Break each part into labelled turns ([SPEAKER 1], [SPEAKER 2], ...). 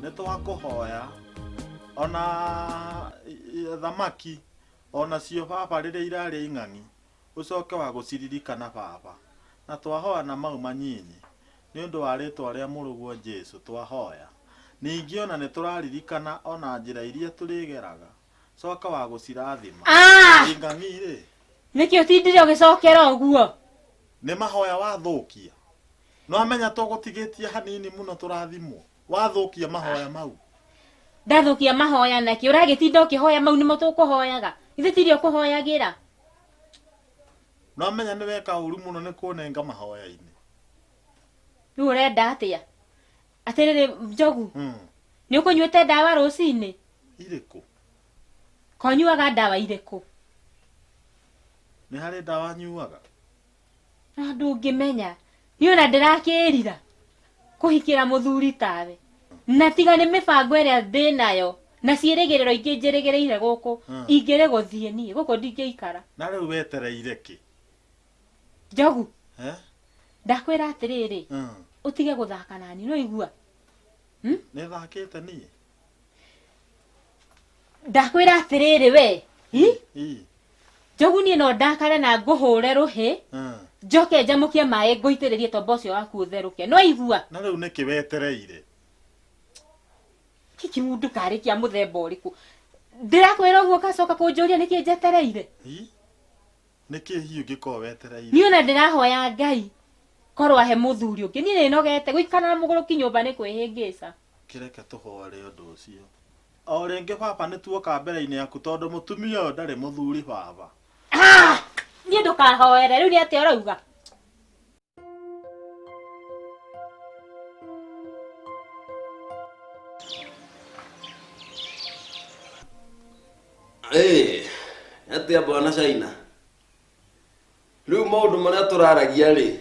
[SPEAKER 1] nitwakuhoya ona thamaki ona cio baba riria iraria ing'ang'i ucoke wa guciririkana baba na twahoya na mau manyinyi ni undu wa ritwa ria muruguo Jesu twahoya ningi ona nituraririkana ona njira iria turigeraga coka wa gucirathima ing'ang'i ri
[SPEAKER 2] niki utindire ugicokera uguo
[SPEAKER 1] ni mahoya wathukia no amenya tugutigitie hanini muno turathimwo wathukia mahoya mau
[SPEAKER 2] ndathukia mahoya naki uragitinda ukihoya mau nimo tukuhoyaga ithe tirio kuhoyagira
[SPEAKER 1] no amenya ni weka uru muno ni kunenga mahoya-ini
[SPEAKER 2] riu urenda atia atiriri Njogu ni ukunyuite dawa rucini
[SPEAKER 1] iriku
[SPEAKER 2] konyuaga dawa iriku
[SPEAKER 1] ni hari dawa nyuaga
[SPEAKER 2] ndungimenya ni ona ndirakirira kuhikira muthuri tawe na tiga ni mibango iria ndinayo na ciirigiriro ingi njirigireire guku ingire guthie nie guku ndingiikara
[SPEAKER 1] na riu wetereire ki
[SPEAKER 2] Njogu ndakwira atiriri utige guthaka nani no igua
[SPEAKER 1] ni thakite nie
[SPEAKER 2] ndakwira atiriri we Njogu nie no ndakare na nguhure ruhi njoke njamukie mai nguitiririe tombo ucio waku utheruke no igua
[SPEAKER 1] na riu niki wetereire
[SPEAKER 2] kiki mundu kari kia muthemba uriku ndirakwira uguo kacoka kunjuria niki njetereire
[SPEAKER 1] niki hiu ngiko wetereire
[SPEAKER 2] ni ona ndirahoya Ngai korwa he muthuri ungi ni ninogete guikara na muguruki nyumba ni kwihingisa
[SPEAKER 1] kireke tuhore undu ucio o ringi baba ni tuoka mbere-ini yaku tondu mutumia uyu ndari muthuri baba
[SPEAKER 2] ni ndukahoere riu ni ati urauga
[SPEAKER 3] atia bwana Shaina riu maundu maria turaragia ri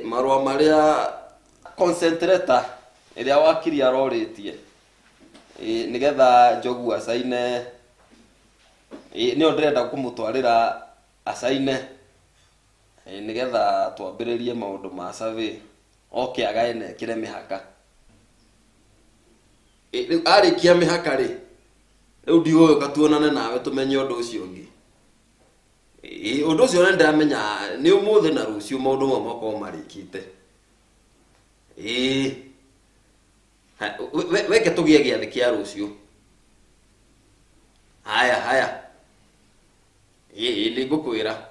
[SPEAKER 3] marua maria concentrator iria wakiri aroritie nigetha Njogu asaine ni ndrenda kumutwarira asaine nigetha twambiririe maundu ma survey oke agaene kire mihaka riu arikia mihaka ri riu ndigo katuonane nawe tumenye undu ucio ungi undu ucio ndamenya ni umuthi na rucio maundu mo mako marikite weke tugie giathi kia rucio haya ni ngukwira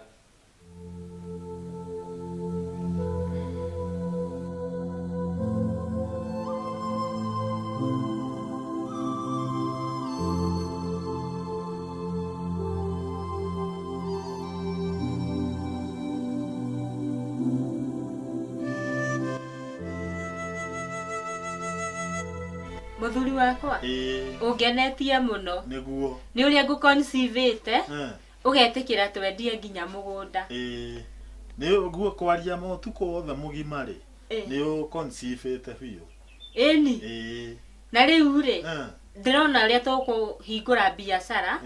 [SPEAKER 2] muthuri wakwa ungenetie muno
[SPEAKER 1] niguo
[SPEAKER 2] ni uria nguconcivite ugetikira twendie nginya mugunda
[SPEAKER 1] ni uguo kwaria motuko wothe mugima ri ni uconcivite biu
[SPEAKER 2] ni na riu ri ndirona uria tukuhingura biacara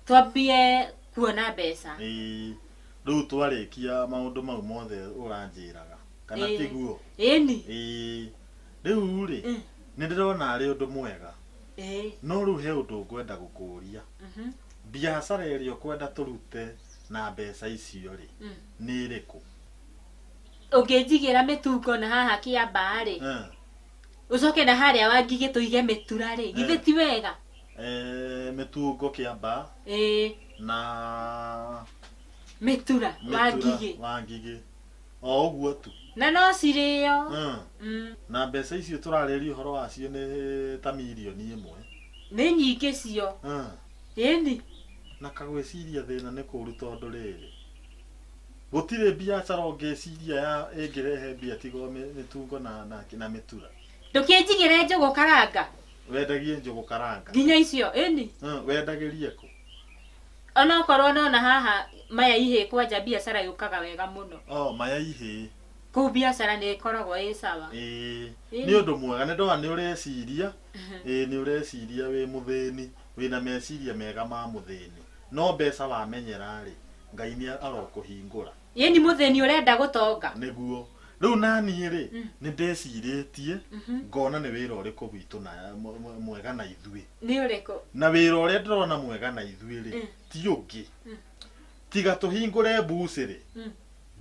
[SPEAKER 2] twambie kuona mbeca
[SPEAKER 1] riu twarikia maundu mau mothe uranjiraga kana tiguo riu ri ni ndirona ari undu mwega no riu he undu ngwenda gukuria biacara iria ukwenda turute na mbeca icio ri ni iriku
[SPEAKER 2] ungijigira mitungo na haha kiamba ri ucoke na haria wangige tuige mitura ri githe ti wega
[SPEAKER 1] mitungo kiamba na
[SPEAKER 2] mitura
[SPEAKER 1] wangige o uguo tu
[SPEAKER 2] na no cirio
[SPEAKER 1] na mbeca icio turariria uhoro wacio ni ta milioni imwe
[SPEAKER 2] ni nyingi cio ni
[SPEAKER 1] na kagwiciria thina ni kuru tondu riri gutire biacara ungiciria ya ingirehe bia tigo mitungo na mitura
[SPEAKER 2] ndukinjigire Njogu karanga
[SPEAKER 1] wendagie Njogu karanga
[SPEAKER 2] nginya icio ni
[SPEAKER 1] wendagirie ku
[SPEAKER 2] ona korwo na haha maya ihe kwanja biacara yukaga wega muno
[SPEAKER 1] maya ihe
[SPEAKER 2] ku biacara ni ikoragwo sawa
[SPEAKER 1] ni undu mwega ni ndona ni ureciria ni ureciria wi muthini wina meciria mega ma muthini no mbeca wamenyera ri Ngai ni arokuhingura
[SPEAKER 2] ni muthini urenda gutonga
[SPEAKER 1] niguo riu nani ri ni ndeciritie ngona ni wira uriku witu na mwega na ithui
[SPEAKER 2] ni uriku
[SPEAKER 1] na wira uria ndirona mwega na ithui ri ti ungi tiga tuhingure buciri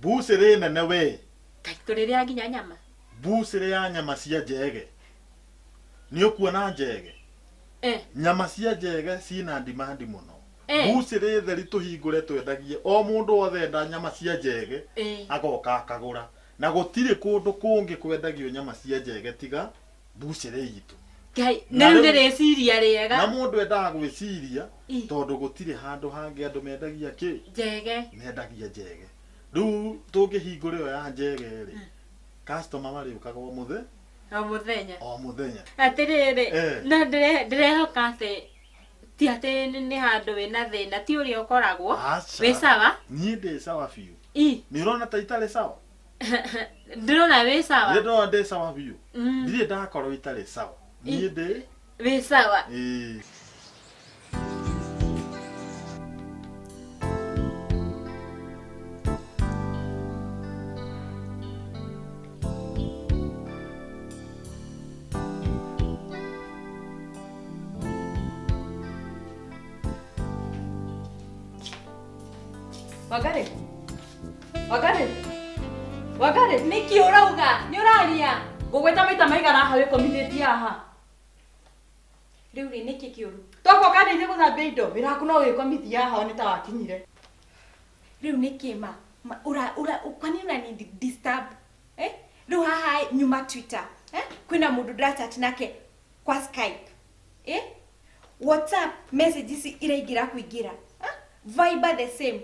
[SPEAKER 1] buciri nene we
[SPEAKER 2] kaituriria nginya nyama
[SPEAKER 1] buciri ya nyama cia njege ni ukuona njege nyama cia njege cina demand muno buciri theri tuhingure twendagie o mundu othe enda nyama cia njege agoka akagura na gutire kundu kungi kwendagio nyama cia njege tiga buciri itu
[SPEAKER 2] ngai na ndireciria riega
[SPEAKER 1] na mundu endaga gwiciria tondu gutire handu hangi andu mendagia ki
[SPEAKER 2] njege
[SPEAKER 1] mendagia njege riu tungihingure yo ya njege ri customer mari ukaga
[SPEAKER 2] o muthenya
[SPEAKER 1] atiriri
[SPEAKER 2] na ndirehoka ati ti ati ni handu wina thina ti uri ukoragwo wi sawa
[SPEAKER 1] ni ndi sawa biu ni urona ta itari sawa
[SPEAKER 2] ndirona wi sawa
[SPEAKER 1] ndirona ndi sawa biu ndire ndakorwo itari sawa ni ndi
[SPEAKER 2] wi sawa
[SPEAKER 4] Wagare
[SPEAKER 2] niki urauga ni uraria
[SPEAKER 4] ngugweta maita maigana ha wikomithĩtie haha
[SPEAKER 2] riu ri niki kiuru
[SPEAKER 4] toko kandeithie guthambia indo wĩra waku no wikomithia haha nĩ ta wakinyire
[SPEAKER 2] riu niki kwani unani disturb riu haha nyuma Twitter kwina mundu ndachat nake kwa Skype WhatsApp messages iraingira kuingira Viber the same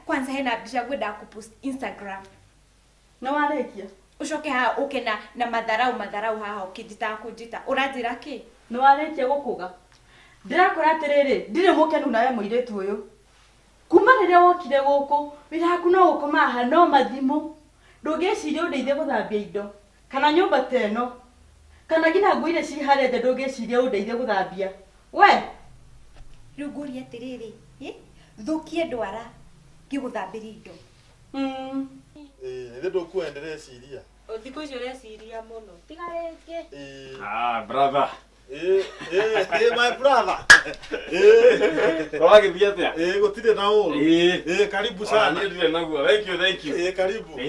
[SPEAKER 2] kwanza hena bisha gwenda kupost Instagram
[SPEAKER 4] no warekia
[SPEAKER 2] ucoke haha uke na madharau haha ukijita kujita uranjira ki
[SPEAKER 4] no warekia gukuga ndirakora atiriri ndire mukenu nawe muiretu uyu kuma riria wokire guku wira waku no gukoma haha no mathimu ndungiciria undeithie guthambia indo kana nyumba teno kana ngina ngui iria ci haria nja ndungiciria undeithie guthambia we
[SPEAKER 2] riu nguri atiriri thukie ndwara ngiguthambiria indo
[SPEAKER 1] ithe ndukuenderea ciria
[SPEAKER 2] thikũ icio ũreciria mũno tiga rĩngĩ
[SPEAKER 3] brother
[SPEAKER 1] my brother
[SPEAKER 3] wagithia atia
[SPEAKER 1] gutire na uru karibu sana
[SPEAKER 3] ni ndire naguo thank you
[SPEAKER 1] karibu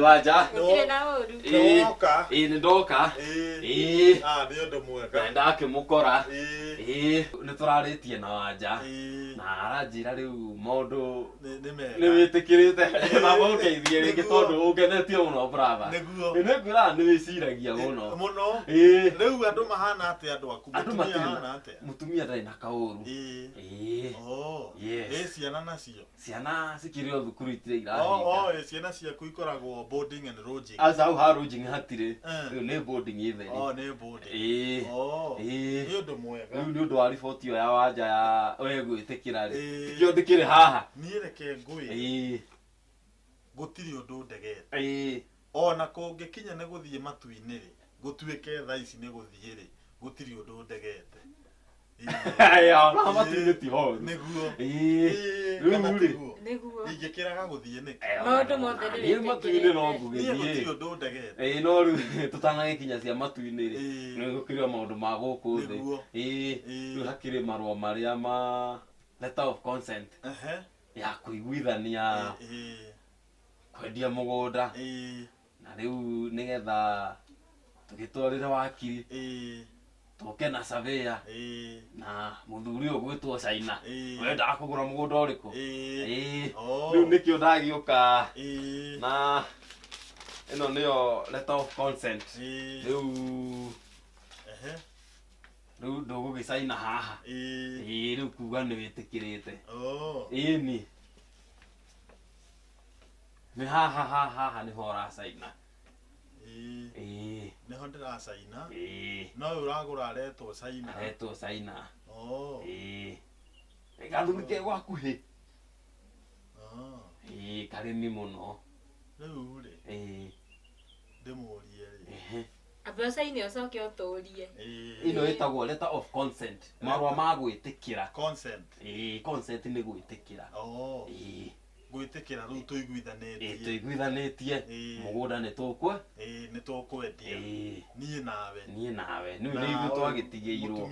[SPEAKER 3] wanja
[SPEAKER 2] gutire na uru
[SPEAKER 1] ndoka
[SPEAKER 3] ni ndoka
[SPEAKER 1] ni undu mwega
[SPEAKER 3] ndakimukora ni turaritie na wanja na aranjira riu maundu ni witikirite na mugeithie ringi tondu ungenetie muno brother niguo ni wiciragia muno
[SPEAKER 1] riu andu mahana ate andu aku mahana ate
[SPEAKER 3] mutumia ndari na kauru
[SPEAKER 1] ciana nacio
[SPEAKER 3] ciana cikirio thukuru itire irahinga
[SPEAKER 1] ciana ciaku ikoragwo boarding and lodging
[SPEAKER 3] azau ha lodging hatire riu ni boarding itheri
[SPEAKER 1] ni boarding ni undu mwega
[SPEAKER 3] riu ni undu wa riboti yo ya wanja ya we gwitikira ri tikio ndikire haha
[SPEAKER 1] ni reke ngui gutiri undu ndegete ona kungikinya ni guthie matu-ini ri gutuike thaa ici ni guthie ri gutiri undu ndegete
[SPEAKER 3] matu-ini ti ho
[SPEAKER 1] niguo
[SPEAKER 2] niguo
[SPEAKER 1] ingikiraga guthie ni
[SPEAKER 2] maundu mothe
[SPEAKER 3] ni matu-ini no ngugithie
[SPEAKER 1] gutiri undu ndegete
[SPEAKER 3] no riu tutanagikinya cia matu-ini ri ni gukirwa maundu ma guku thi riu hakiri marua maria ma letter of consent ya kuiguithania kwendia mugunda na riu nigetha tugitwarire wakiri tuke na surveyor na muthuri ugwitwo China wenda kugura mugunda uriku riu nikio ndagiuka na ino niyo letter of consent riu ndugugicaina haha riu kuga ni witikirite ni ni haha ni hora China
[SPEAKER 1] niho ndiracaina no uragura aretwo China
[SPEAKER 3] gathurike gwakuhi karimi muno
[SPEAKER 1] riu ri ndimurie ri
[SPEAKER 2] abeca ini ucoke uturie
[SPEAKER 3] ino itagwo letter of consent marua ma gwitikira
[SPEAKER 1] consent
[SPEAKER 3] consent ni gwitikira
[SPEAKER 1] ngwitikira riu tuiguithanitie
[SPEAKER 3] tuiguithanitie mugunda ni tukwe
[SPEAKER 1] ni tukwendia nie nawe
[SPEAKER 3] ni ithu twagitigeirwo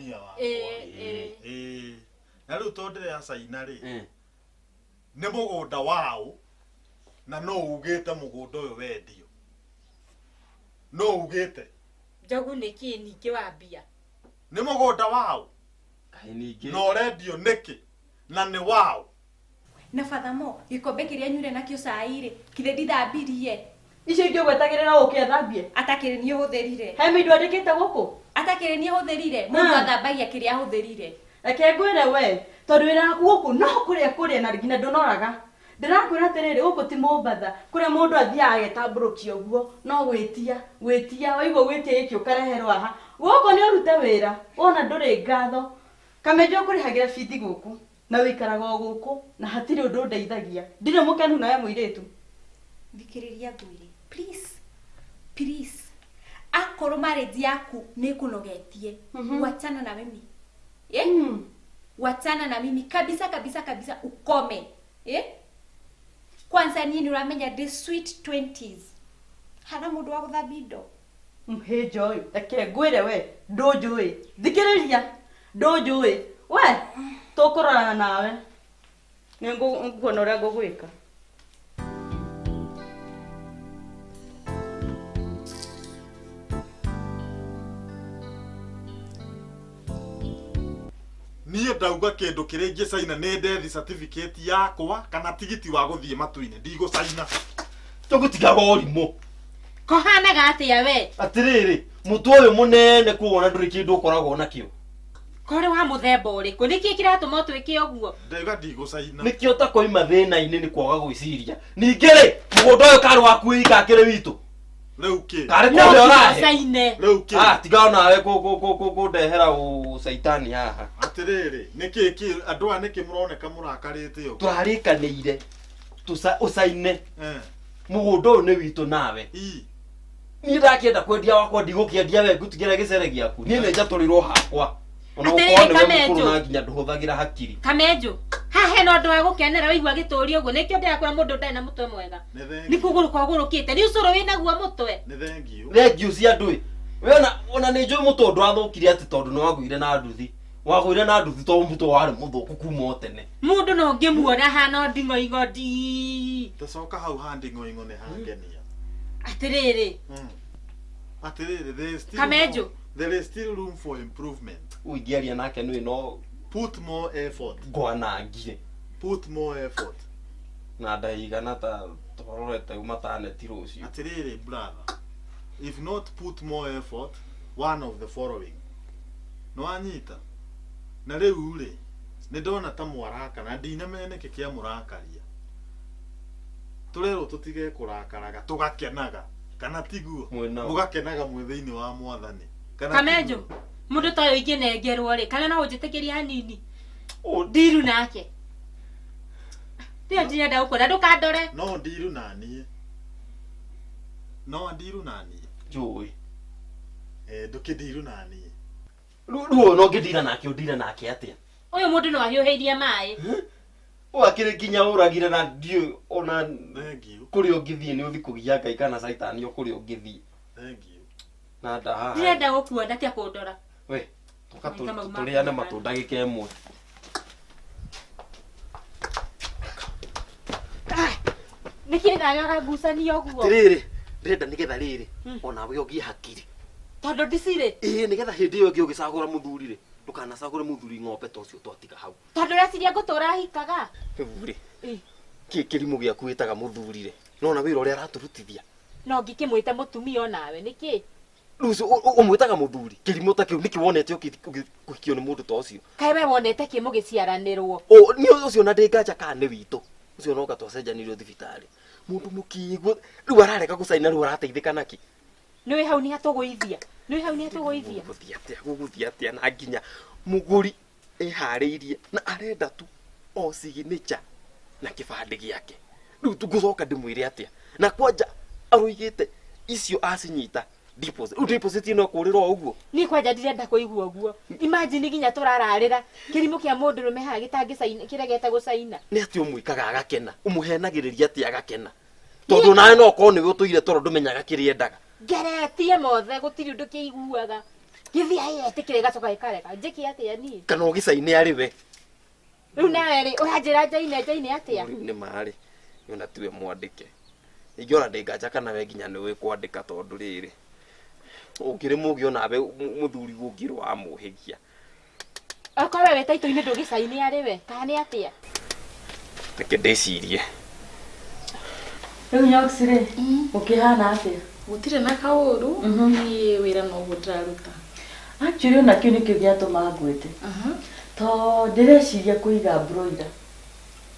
[SPEAKER 1] na riu tondire acaina ri ni mugunda wao na no ugite mugunda uyu wendio no ugite
[SPEAKER 2] Njogu niki ningi wa mbia
[SPEAKER 1] ni mugunda wao no rendio niki na ni wao
[SPEAKER 5] na fathamo gikombe kiria nyure nakio cairi kithe ndithambirie
[SPEAKER 4] icio ingĩ gwetagĩrĩra ũkĩathambie
[SPEAKER 5] atakĩrĩ niĩ hũthĩrire
[SPEAKER 4] he mĩndũ andĩkĩte gũkũ
[SPEAKER 5] atakĩrĩ niĩ hũthĩrire mũndũ athambagia kĩrĩa hũthĩrire
[SPEAKER 4] reke ngwĩre we tondũ wĩra waku gũkũ no kũrĩa na nginya ndũnoraga ndĩrakwĩra atĩrĩrĩ gũkũ ti Mombatha kũrĩa mũndũ athiaga agetambũrũkia ũguo no gwĩtia waigua gwĩtia gĩkĩ ũkareherwo aha gũkũ nĩ ũrute wĩra wona ndũrĩ ngatho Kamenjo ũkũrĩhagĩra bithi gũkũ na wĩikaraga o gũkũ na hatirĩ ũndũ ndeithagia ndirĩ mũkenu nawe mũirĩtu
[SPEAKER 5] thikĩrĩria ngwĩre please akorwo marriage yaku nĩ kũnogetie wachana na mimi wachana na mimi kabisa ukome kwanza nini uramenya the sweet 20s hana mũndũ wa gũthambia indo
[SPEAKER 4] mhĩnjoĩ reke ngwĩre we ndũnjũĩ thikĩrĩria ndũnjũĩ we tũkũrorana nawe nĩngũkuona ũrĩa ngũgwĩka
[SPEAKER 1] niĩ ndauga kĩndũ kĩrĩa ingĩcaina nĩ death certificate yakwa kana tigiti wa gũthiĩ matu-inĩ ndigũcaina
[SPEAKER 3] tũgũtigaga ũrimũ
[SPEAKER 2] kohanaga atĩa we
[SPEAKER 3] atĩrĩrĩ mũtu ũyũ mũnene kuona ndũrĩ kĩndũ ũkoragwo nakĩo
[SPEAKER 2] kore wa muthemba ũrĩkũ nĩkĩ kĩratũma ũtwĩke ũguo
[SPEAKER 1] ndauga ndigũcaina
[SPEAKER 3] nĩkĩo ta koima thĩna-inĩ nĩ kwaga gwĩciria ningĩ rĩ mũgũnda ũyũ karĩ waku ikakĩrĩ witũ
[SPEAKER 1] rĩu kĩ
[SPEAKER 3] karĩ kũrĩa ũrahe
[SPEAKER 1] rĩu kĩ
[SPEAKER 3] tiga nawe kũndehera ũcaitani haha
[SPEAKER 1] atĩrĩrĩ nĩkĩ andũ aya nĩkĩ mũroneka mũrakarĩte ũguo
[SPEAKER 3] tũrarĩkanĩire ũcaine mũgũnda ũyũ nĩ witũ nawe niĩ ndakĩenda kwendia wakwa ndigũkĩendia we ngũtigĩra gĩcere gĩaku niĩ nĩ njatũrĩrwo hakwa ona ũkorwo nĩwe mũkũrũ na nginya ndũhũthagĩra hakiri
[SPEAKER 2] Kamenjo haha hena ũndũ wa gũkenera waigua gĩtũũri ũguo nĩkĩo ndĩrakwĩra mũndũ ndarĩ na mũtwe mwega nĩ kũgũrũ kwa ũgũrũkĩte nĩ ũcũrũ wĩnaguo mũtwe
[SPEAKER 1] nĩ
[SPEAKER 3] thengiũ cia ndũĩ we ona nĩ njũĩ mũtwe ndwathũkire atĩ tondũ nĩ wagũire na nduthi wagũire na nduthi tondũ mũtwe warĩ mũthũku kuma o tene
[SPEAKER 2] mũndũ no ngĩmuona hana nding'oing'o ndi
[SPEAKER 1] tacoka hau ha nding'oing'o nĩ hangenia
[SPEAKER 2] atĩrĩrĩ Kamenjo
[SPEAKER 1] there is still room for improvement
[SPEAKER 3] ũingĩaria nake nĩ no
[SPEAKER 1] put more effort
[SPEAKER 3] ngwanangire
[SPEAKER 1] put more effort
[SPEAKER 3] na ndaigana ta tũrorete uma taneti rũciũ
[SPEAKER 1] atĩrĩrĩ brother if not put more effort one of the following nĩwanyita na rĩu rĩ nĩ ndona ta mwaraka na ndinamenya nĩkĩ kĩa mũrakaria tũrerwo tũtige kũrakaraga tũgakenaga kana tiguo mũgakenaga mwĩ thĩinĩ wa Mwathani
[SPEAKER 2] Kamenjo mũndũ ta ũyũ ingĩnengerwo rĩ kana no ũnjĩtĩkĩrie hanini ndiru nake ndio ndĩrenda gũkũra ndũkandore
[SPEAKER 1] no ndiru na niĩ
[SPEAKER 3] njũĩ
[SPEAKER 1] ndũkĩndiru na niĩ
[SPEAKER 3] rĩu no ngĩndira nake ũndira nake atĩa
[SPEAKER 2] ũyũ mũndũ no ahiũhĩirie maĩ
[SPEAKER 3] wakĩrĩ nginya ũragire na ndiũ ona
[SPEAKER 1] thengiũ
[SPEAKER 3] kũrĩa ũngĩthiĩ nĩ ũthi kũgia Ngai kana caitani o kũrĩa ũngĩthiĩ
[SPEAKER 1] thengiũ
[SPEAKER 3] na ndahaha
[SPEAKER 2] ndĩrenda gũkuona tia kũndora
[SPEAKER 3] we tũrĩane matunda gĩka ĩmwe
[SPEAKER 2] nĩkĩ ndagaga ngucanio ũguo
[SPEAKER 3] atĩrĩrĩ ndĩrenda nĩgetha rĩrĩ onawe ũgĩe hakiri
[SPEAKER 2] tondũ ndicirĩ
[SPEAKER 3] nĩgetha hĩndĩ ĩyo ĩngĩ ũgĩcagũra mũthuri rĩ ndũkanacagũre mũthuri ng'ombe ta ũcio twatiga hau
[SPEAKER 2] tondũ reciria ngũtũra hikaga
[SPEAKER 3] rĩu rĩ kĩrimũ gĩaku wĩtaga mũthuri rĩ nona wĩra ũrĩa aratũrutithia
[SPEAKER 2] no ngĩkĩmwĩte mũtumia o nawe nĩkĩ
[SPEAKER 3] rĩu ũmwĩtaga mũthuri kĩrimũ ta kĩu nĩkĩ wonete ũkĩhikio nĩ mũndũ ta ũcio
[SPEAKER 2] kaĩ we wonete kĩ mũgĩciaranĩrwo
[SPEAKER 3] niĩ ũcio na ndĩnganja kana nĩ witũ ũcio noka twacenjanirio thibitarĩ mũndũ mũkĩigua rĩu arareka gũcaina rĩu arateithĩka nakĩ
[SPEAKER 2] nĩwĩ hau nĩ hatũgũithia
[SPEAKER 3] gũgũthiĩ atĩa na nginya mũgũri eharĩirie na arenda tu o signature na kĩbandĩ gĩake rĩu ngũcoka ndĩmwĩre atĩa na kwanja aroigĩte icio acinyita deposit ino kurirwo uguo
[SPEAKER 2] ni kwanja ndirenda kuigua uguo imagine ginya turararira kirimo kia mundu rume ha gitangi saina kiregete gusaina
[SPEAKER 3] ni ati umwikaga agakena umuhenagiriria ati agakena tondu nawe no ko ni utuire toro ndumenyaga kiriendaga
[SPEAKER 2] geretie mothe gutiri undu kiiguaga githia yete kirega coka ikareka njiki atia ni
[SPEAKER 3] kana ugisaine ari we
[SPEAKER 2] riu nawe ri uranjira jaine atia
[SPEAKER 3] ni mari yona tiwe mwandike ingiona ndingaja kana we nginya ni we kwandika tondu riri ukire mugi ona we muthuri gukirwa amuhigia
[SPEAKER 2] akwa we taito-ini ndugisaine ari we kana atia
[SPEAKER 3] reke ndicirie
[SPEAKER 4] riu nyoxire ukihana atia
[SPEAKER 6] gutire na kauru ni wira no gutiraruta
[SPEAKER 4] actually na kio nikio giatuma ngwete to ndireciria kuiga broiler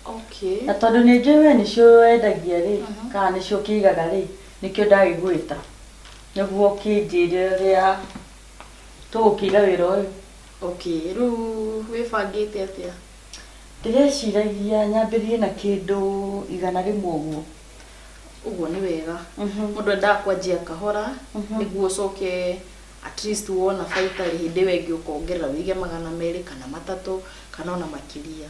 [SPEAKER 6] okay
[SPEAKER 4] na tondu ni njui nicio endagia ri kana nicio kiigaga ri nikio ndagigwita niguo kinjire ria tugukiga wira uyu
[SPEAKER 6] okay ru wibangite atia
[SPEAKER 4] ndireciria nyambirie na kindu 100 uguo
[SPEAKER 6] uguo ni wega mundu enda kwanjia kahora niguo coke at least wona baita hindi wengi ukongerera wige 200 kana 3 kana ona makiria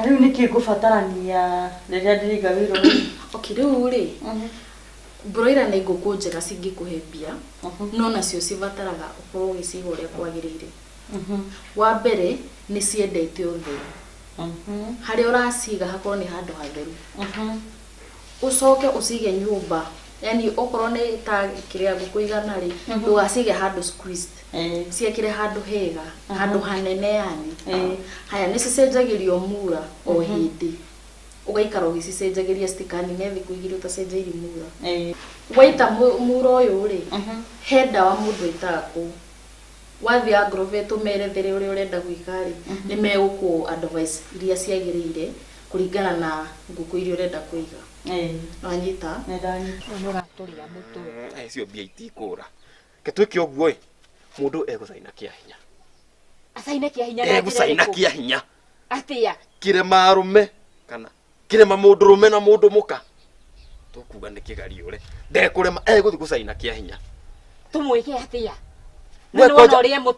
[SPEAKER 4] riu niki ngubatarania riria ndiriga wira uyu
[SPEAKER 6] okay riu ri broiler ni nguku njega cingikuhembia no nacio cibataraga ukorwo giciga uria kwagirire wa mbere ni ciendete utheru haria uraciga hakorwo ni handu hatheru ucoke ucige nyumba yani okorwo ni ta kiria ngukuigana ri ndugacige handu squeezed ciekire handu hega handu hanene yani haya ni cicenjagirio mura o hindi ugaikara ugicicenjagiria stikani ne thiku igiri utacenjairie mura waita mura uyu ri henda wa mundu itaku wathi agrovet umerethere uria urenda gwikari ni meguku advice iria ciagirire kuringana na nguku iria urenda kuiga nanyita
[SPEAKER 2] nuraturia mutu
[SPEAKER 3] cio BIT kura ketwike oguo mundu egusaina kia hinya
[SPEAKER 2] asaine kia hinya
[SPEAKER 3] egusaina kia hinya
[SPEAKER 2] atia
[SPEAKER 3] kire marume kana kire mundu rume na mundu muka tukuga ni kigari ure ndekurema eguthi gusaina kia hinya
[SPEAKER 2] tumwike atia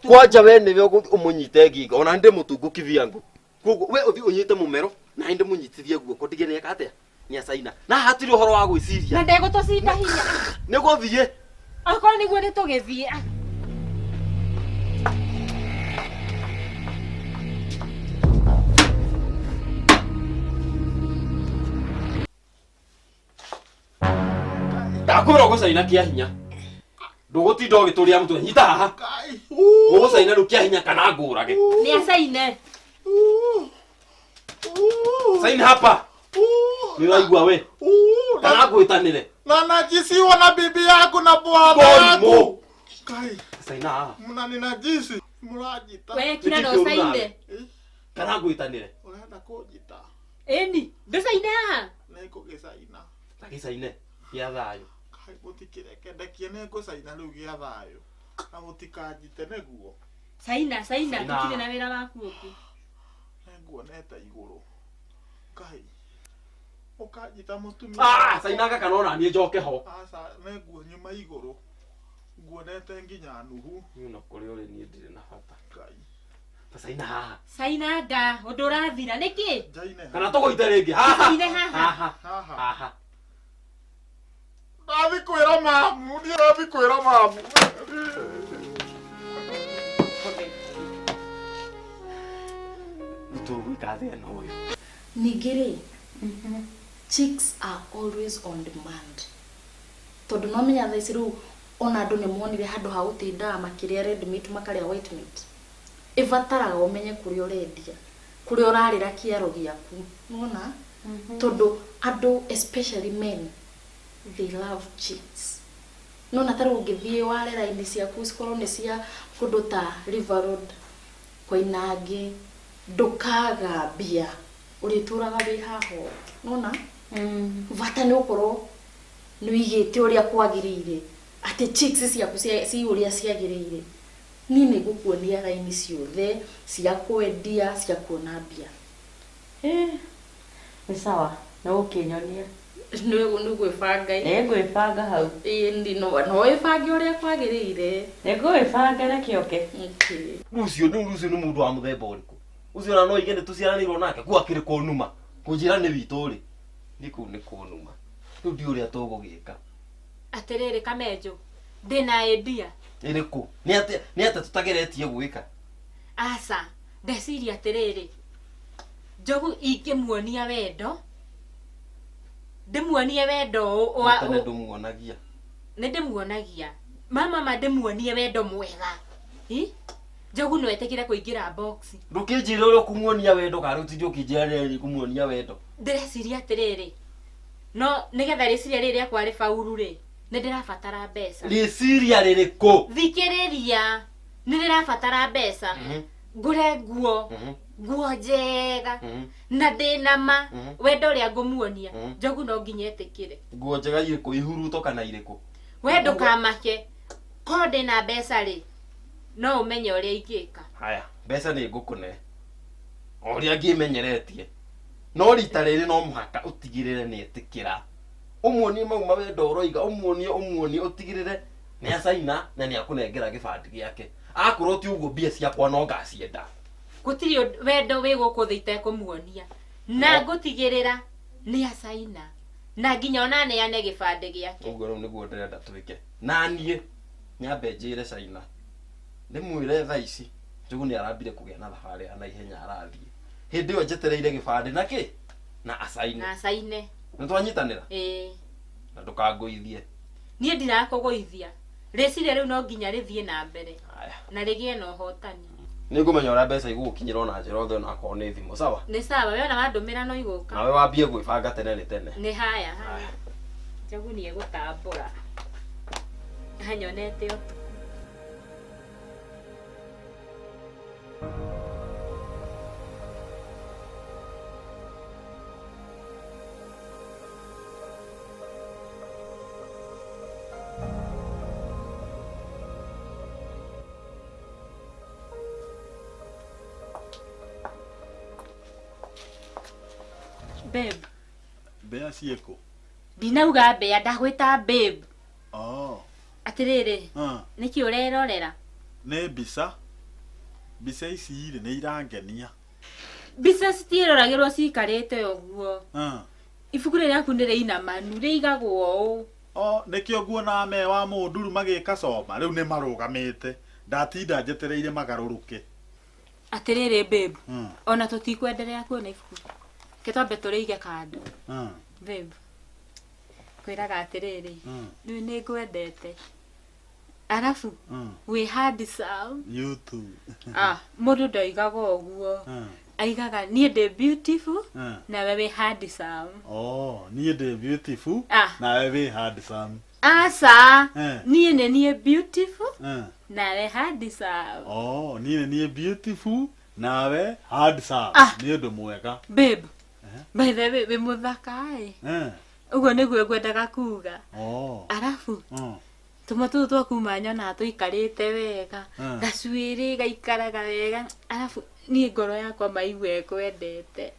[SPEAKER 3] kwanja we niwe umunyite ngingo ona ndi mutungu kiviangu koguo we uthi unyite mumero na ndi munyitithie guoko ndigene katia ni asaina na hatiri uhoro wa gwiciria
[SPEAKER 2] na ndego tucinda hinya
[SPEAKER 3] niguo thie
[SPEAKER 2] akora niguo ni tugithie
[SPEAKER 3] ndakwira gusaina kia hinya ndugutinda ugituria mutwe nyita haha ugusaina ru kia hinya kana ngurage
[SPEAKER 2] ni asaine
[SPEAKER 3] saini hapa niraigua we kana ngwitanire
[SPEAKER 1] na najisiwa na bibi yako na bwana yako kai
[SPEAKER 3] saina
[SPEAKER 1] mnani najisi murajita
[SPEAKER 2] we kina no saine
[SPEAKER 3] kana ngwitanire
[SPEAKER 1] urenda kujita
[SPEAKER 2] eni ndusaine ha
[SPEAKER 1] neko gisaina
[SPEAKER 3] tagisaine ya thayo
[SPEAKER 1] kai mutikireke neko saina riu gia thayo na mutikajite neguo
[SPEAKER 2] saina tukire na wira waku uku
[SPEAKER 1] nguonete iguru kai ukajita mutumia
[SPEAKER 3] saina ka kanona nie njoke ho
[SPEAKER 1] asa neguo nyuma iguru nguonete nginya nuhu
[SPEAKER 3] no kuri uri nie ndire na bata
[SPEAKER 1] kai
[SPEAKER 3] saina haha
[SPEAKER 2] saina nga undu urathira niki
[SPEAKER 1] jaine
[SPEAKER 3] kana tuguite ringi haha
[SPEAKER 2] saine haha
[SPEAKER 3] haha
[SPEAKER 1] ndathi kwira mamu ndathi kwira mamu
[SPEAKER 3] tugwikathia no uyu
[SPEAKER 6] nigiri chicks are always on demand tondu no menya tha ici riu ona andu ni monire handu ha gutinda makiria red meat makaria white meat ivataraga umenye kuria urendia kuria urarira kiaro giaku unaona tondu andu especially men they love chicks no na taru ngithie warera indi ciaku cikorwo ni cia kundu ta River Road Koinangi ndukaga bia urituraga wi haho nona vata ni ukorwo ni wigite uria kwagirire ati chicks ciaku ci uria ciagirire ni ni gukuonia raini ciothe cia kwendia cia kuona bia
[SPEAKER 4] ni sawa na ukinyonia
[SPEAKER 6] Nĩ gwĩbanga.
[SPEAKER 4] Gwĩbanga hau.
[SPEAKER 6] No ĩbange ũrĩa kwagĩrĩire.
[SPEAKER 4] Gwĩbanga na kĩoke.
[SPEAKER 3] Lucio nĩ mũndũ wa mũthemba ũrĩkũ? Ucio na no igende tuciaranĩirwo nake kwa kĩrĩ kũnuma. Kũnjĩra nĩ witũ rĩ. Nĩ kũnuma. Rĩu ndi ũrĩa tũgũgĩka.
[SPEAKER 2] Atĩrĩrĩ Kamenjo, ndĩna idea.
[SPEAKER 3] Ĩrĩkũ? Nĩ atĩ tũtageretie gwĩka.
[SPEAKER 2] Aca, ndeciria atĩrĩrĩ. Njogu ingĩmuonia wendo. Ndĩmuonie wendo wa
[SPEAKER 3] ndĩmuonagia.
[SPEAKER 2] Nĩ ndĩmuonagia. Mama ndĩmuonie wendo mwega. Njogu no etekire kũingĩra box.
[SPEAKER 3] Ndũkĩnjĩre ũrĩa kumuonia wendo kana ũtinde ũkĩnjĩra kumuonia wendo.
[SPEAKER 2] Ndĩreciria atĩrĩrĩ. No nĩgetha rĩciria rĩrĩa kwa rĩ faulu rĩ. Nĩ ndĩrabatara mbeca.
[SPEAKER 3] Rĩciria rĩrĩkũ?
[SPEAKER 2] Thikĩrĩria. Nĩ ndĩrabatara mbeca. Ngũre nguo njega na ndĩna ma wendo ũrĩa ngũmuonia. Njogu no nginya etĩkĩre.
[SPEAKER 3] Nguo njega irĩkũ, ihuruto kana irĩkũ?
[SPEAKER 2] Wendo kamake. Ko ndĩna mbeca rĩ. No ũmenye ũrĩa ingĩka.
[SPEAKER 3] Haya, mbeca nĩ ngũkũne. Ũrĩa ngĩmenyeretie. No rita rĩrĩ no mũhaka ũtigĩrĩre nĩ etĩkĩra. Ũmuonie mauma wendo ũroiga, ũmuonie ũtigĩrĩre nĩ acaina na nĩ akũnengera gĩbandĩ gĩake. Akorwo ti ũguo mbia ciakwa no ngacienda.
[SPEAKER 2] Gũtirĩ wendo wĩ gũkũ thĩ itekũmuonia. Na ngũtigĩrĩra nĩ acaina. Na nginya ona neane gĩbandĩ gĩake.
[SPEAKER 3] Ũguo rĩu nĩguo ndĩrenda twĩke. Na niĩ nyambe njĩre Caina. Ndĩmwĩre thaa ici Njogu nĩ arambire kũgĩa na thabarĩ na ihenya arathiĩ. Hĩndĩ ĩyo njetereire gĩbandĩ na kĩ? Na acaine.
[SPEAKER 2] Na acaine.
[SPEAKER 3] Nĩ twanyitanĩra? Na ndũkangũithie.
[SPEAKER 2] Niĩ ndirakũgũithia. Rĩciria rĩu no nginya rĩthiĩ na mbere.
[SPEAKER 3] Haya.
[SPEAKER 2] Na rĩgĩe na ũhotani.
[SPEAKER 3] Nĩngũmenya ũrĩa mbeca igũgũkinyĩra na njĩra othe onakorwo nĩ thimũ, sawa?
[SPEAKER 2] Nĩ sawa, we ona wandũmĩra no igũka.
[SPEAKER 3] Nawe wambie gwĩbanga tene nĩ tene.
[SPEAKER 2] Nĩ haya. Njogu nĩ egũtambũra. Hanyonete ũtukũ. Babe.
[SPEAKER 1] Mbea ciĩkũ?
[SPEAKER 2] Ndinauga mbea, ndagwĩta babe. Atĩrĩrĩ. Nĩkĩ ũrerorera?
[SPEAKER 1] Nĩ mbica. Mbica ici rĩ nĩ irangenia.
[SPEAKER 2] Mbica citiĩroragĩrwo cikarĩte ũguo. Ibuku rĩaku nĩ rĩinamanu, rĩigagwo ũũ.
[SPEAKER 1] Nĩkĩo nguona me wa mũnduru magĩka coma, rĩu nĩ marũgamĩte. Ndatinda njetereire magarũrũke.
[SPEAKER 2] Atĩrĩrĩ babe. Ona tũtikwenderea kuona ibuku. Kĩtwambe tũrĩige kando. Babe. Kwĩraga atĩrĩrĩ. Rĩu nĩ ngwendete. Arafu we handsome.
[SPEAKER 1] You too.
[SPEAKER 2] Mũndũ ndoigaga ũguo. Aigaga niĩ ndĩ beautiful nawe wĩ handsome.
[SPEAKER 1] Niĩ ndĩ beautiful nawe wĩ handsome.
[SPEAKER 2] Aca. Niĩ nĩ niĩ beautiful nawe handsome.
[SPEAKER 1] Niĩ nĩ niĩ beautiful nawe handsome. Nĩ ũndũ mwega.
[SPEAKER 2] Babe. By the way, wĩ mũthaka ũguo nĩguo ngwendaga kuga. Arafu tũma tũtũ twakuma nyona tũikarĩte wega, gacuĩrĩ gaikaraga wega, arafu niĩ ngoro yakwa maigua ĩkwendete.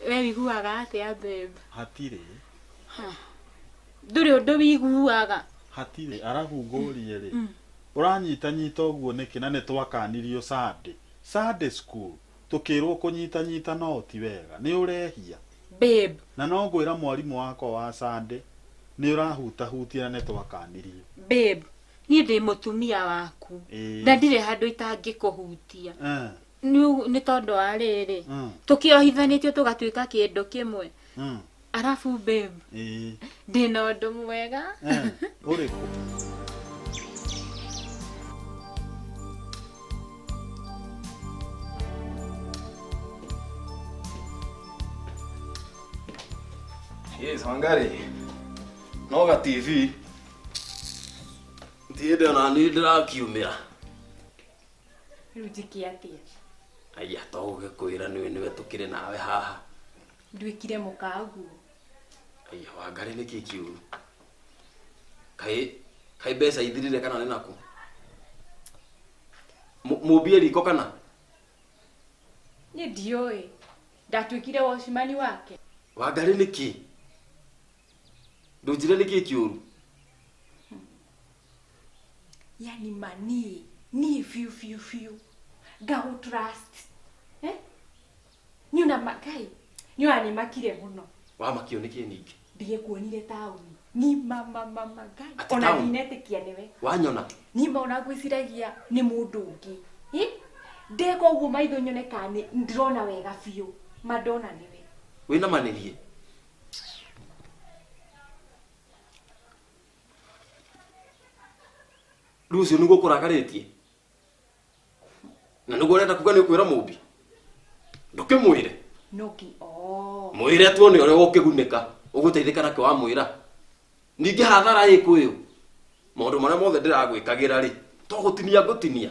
[SPEAKER 2] We wiguaga atĩa babe?
[SPEAKER 1] Hatirĩ.
[SPEAKER 2] Ndũrĩ ũndũ wiguaga?
[SPEAKER 1] Hatirĩ. Arafu ngũrie rĩ, ũranyitanyita ũguo nĩkĩ na nĩ twakanirio Sunday school tukĩrwo kũnyitanyita no ti wega, nĩ ũrehia
[SPEAKER 2] babe.
[SPEAKER 1] Na no ngwĩra mwarimũ wakwa wa Sunday nĩ ũrahutahutia na nĩ twakanirio.
[SPEAKER 2] Babe, niĩ ndĩ mũtumia waku na ndirĩ handũ itangĩkũhutia. Nĩ tondũ wa rĩrĩ tũkĩohithanĩtio tũgatuĩka kĩndũ kĩmwe. Arafu babe, ndĩna ũndũ mwega.
[SPEAKER 1] Ũrĩkũ?
[SPEAKER 3] Yes, Wangari. No TV. Ndiende ona nĩ ndĩrakiumĩra.
[SPEAKER 2] Rĩu njĩke atĩa?
[SPEAKER 3] Aya to ũgĩkwĩra nĩwe tũkĩrĩ nawe haha.
[SPEAKER 2] Nduĩkire mũkaguo.
[SPEAKER 3] Aya Wangari nĩkĩ kiuru? Kai mbeca ithirire kana nĩ naku? Mũmbie riko kana?
[SPEAKER 2] Niĩ ndiũĩ. Ndatuĩkire wacimani wake.
[SPEAKER 3] Wangari nĩkĩ? Ndunjire niki kiuru.
[SPEAKER 5] Yani mani ni fiu gao trust ni una magai ni ani makire muno
[SPEAKER 3] Wa makio niki ningi.
[SPEAKER 5] ndiye kuonire tauni ni mama gai
[SPEAKER 3] Ati
[SPEAKER 5] ona
[SPEAKER 3] tauni?
[SPEAKER 5] dinetikia niwe
[SPEAKER 3] Wanyona.
[SPEAKER 5] ni maona gwiciragia ni mundu ungi ndeko uguo maitho nyonekane ndirona wega fiu madona niwe
[SPEAKER 3] Wina manirie. Rucio niguo kurakaritie. Na niguo urenda kuga ni ukwira mumbi. Ndukimwire.
[SPEAKER 5] noki
[SPEAKER 3] Mwire tuone uria ukigunika. Uguteithika nake wa mwira. Ningi hathara ikuyu. Maundu maria mothe ndiragwikagira ri. To gutinia ngutinia.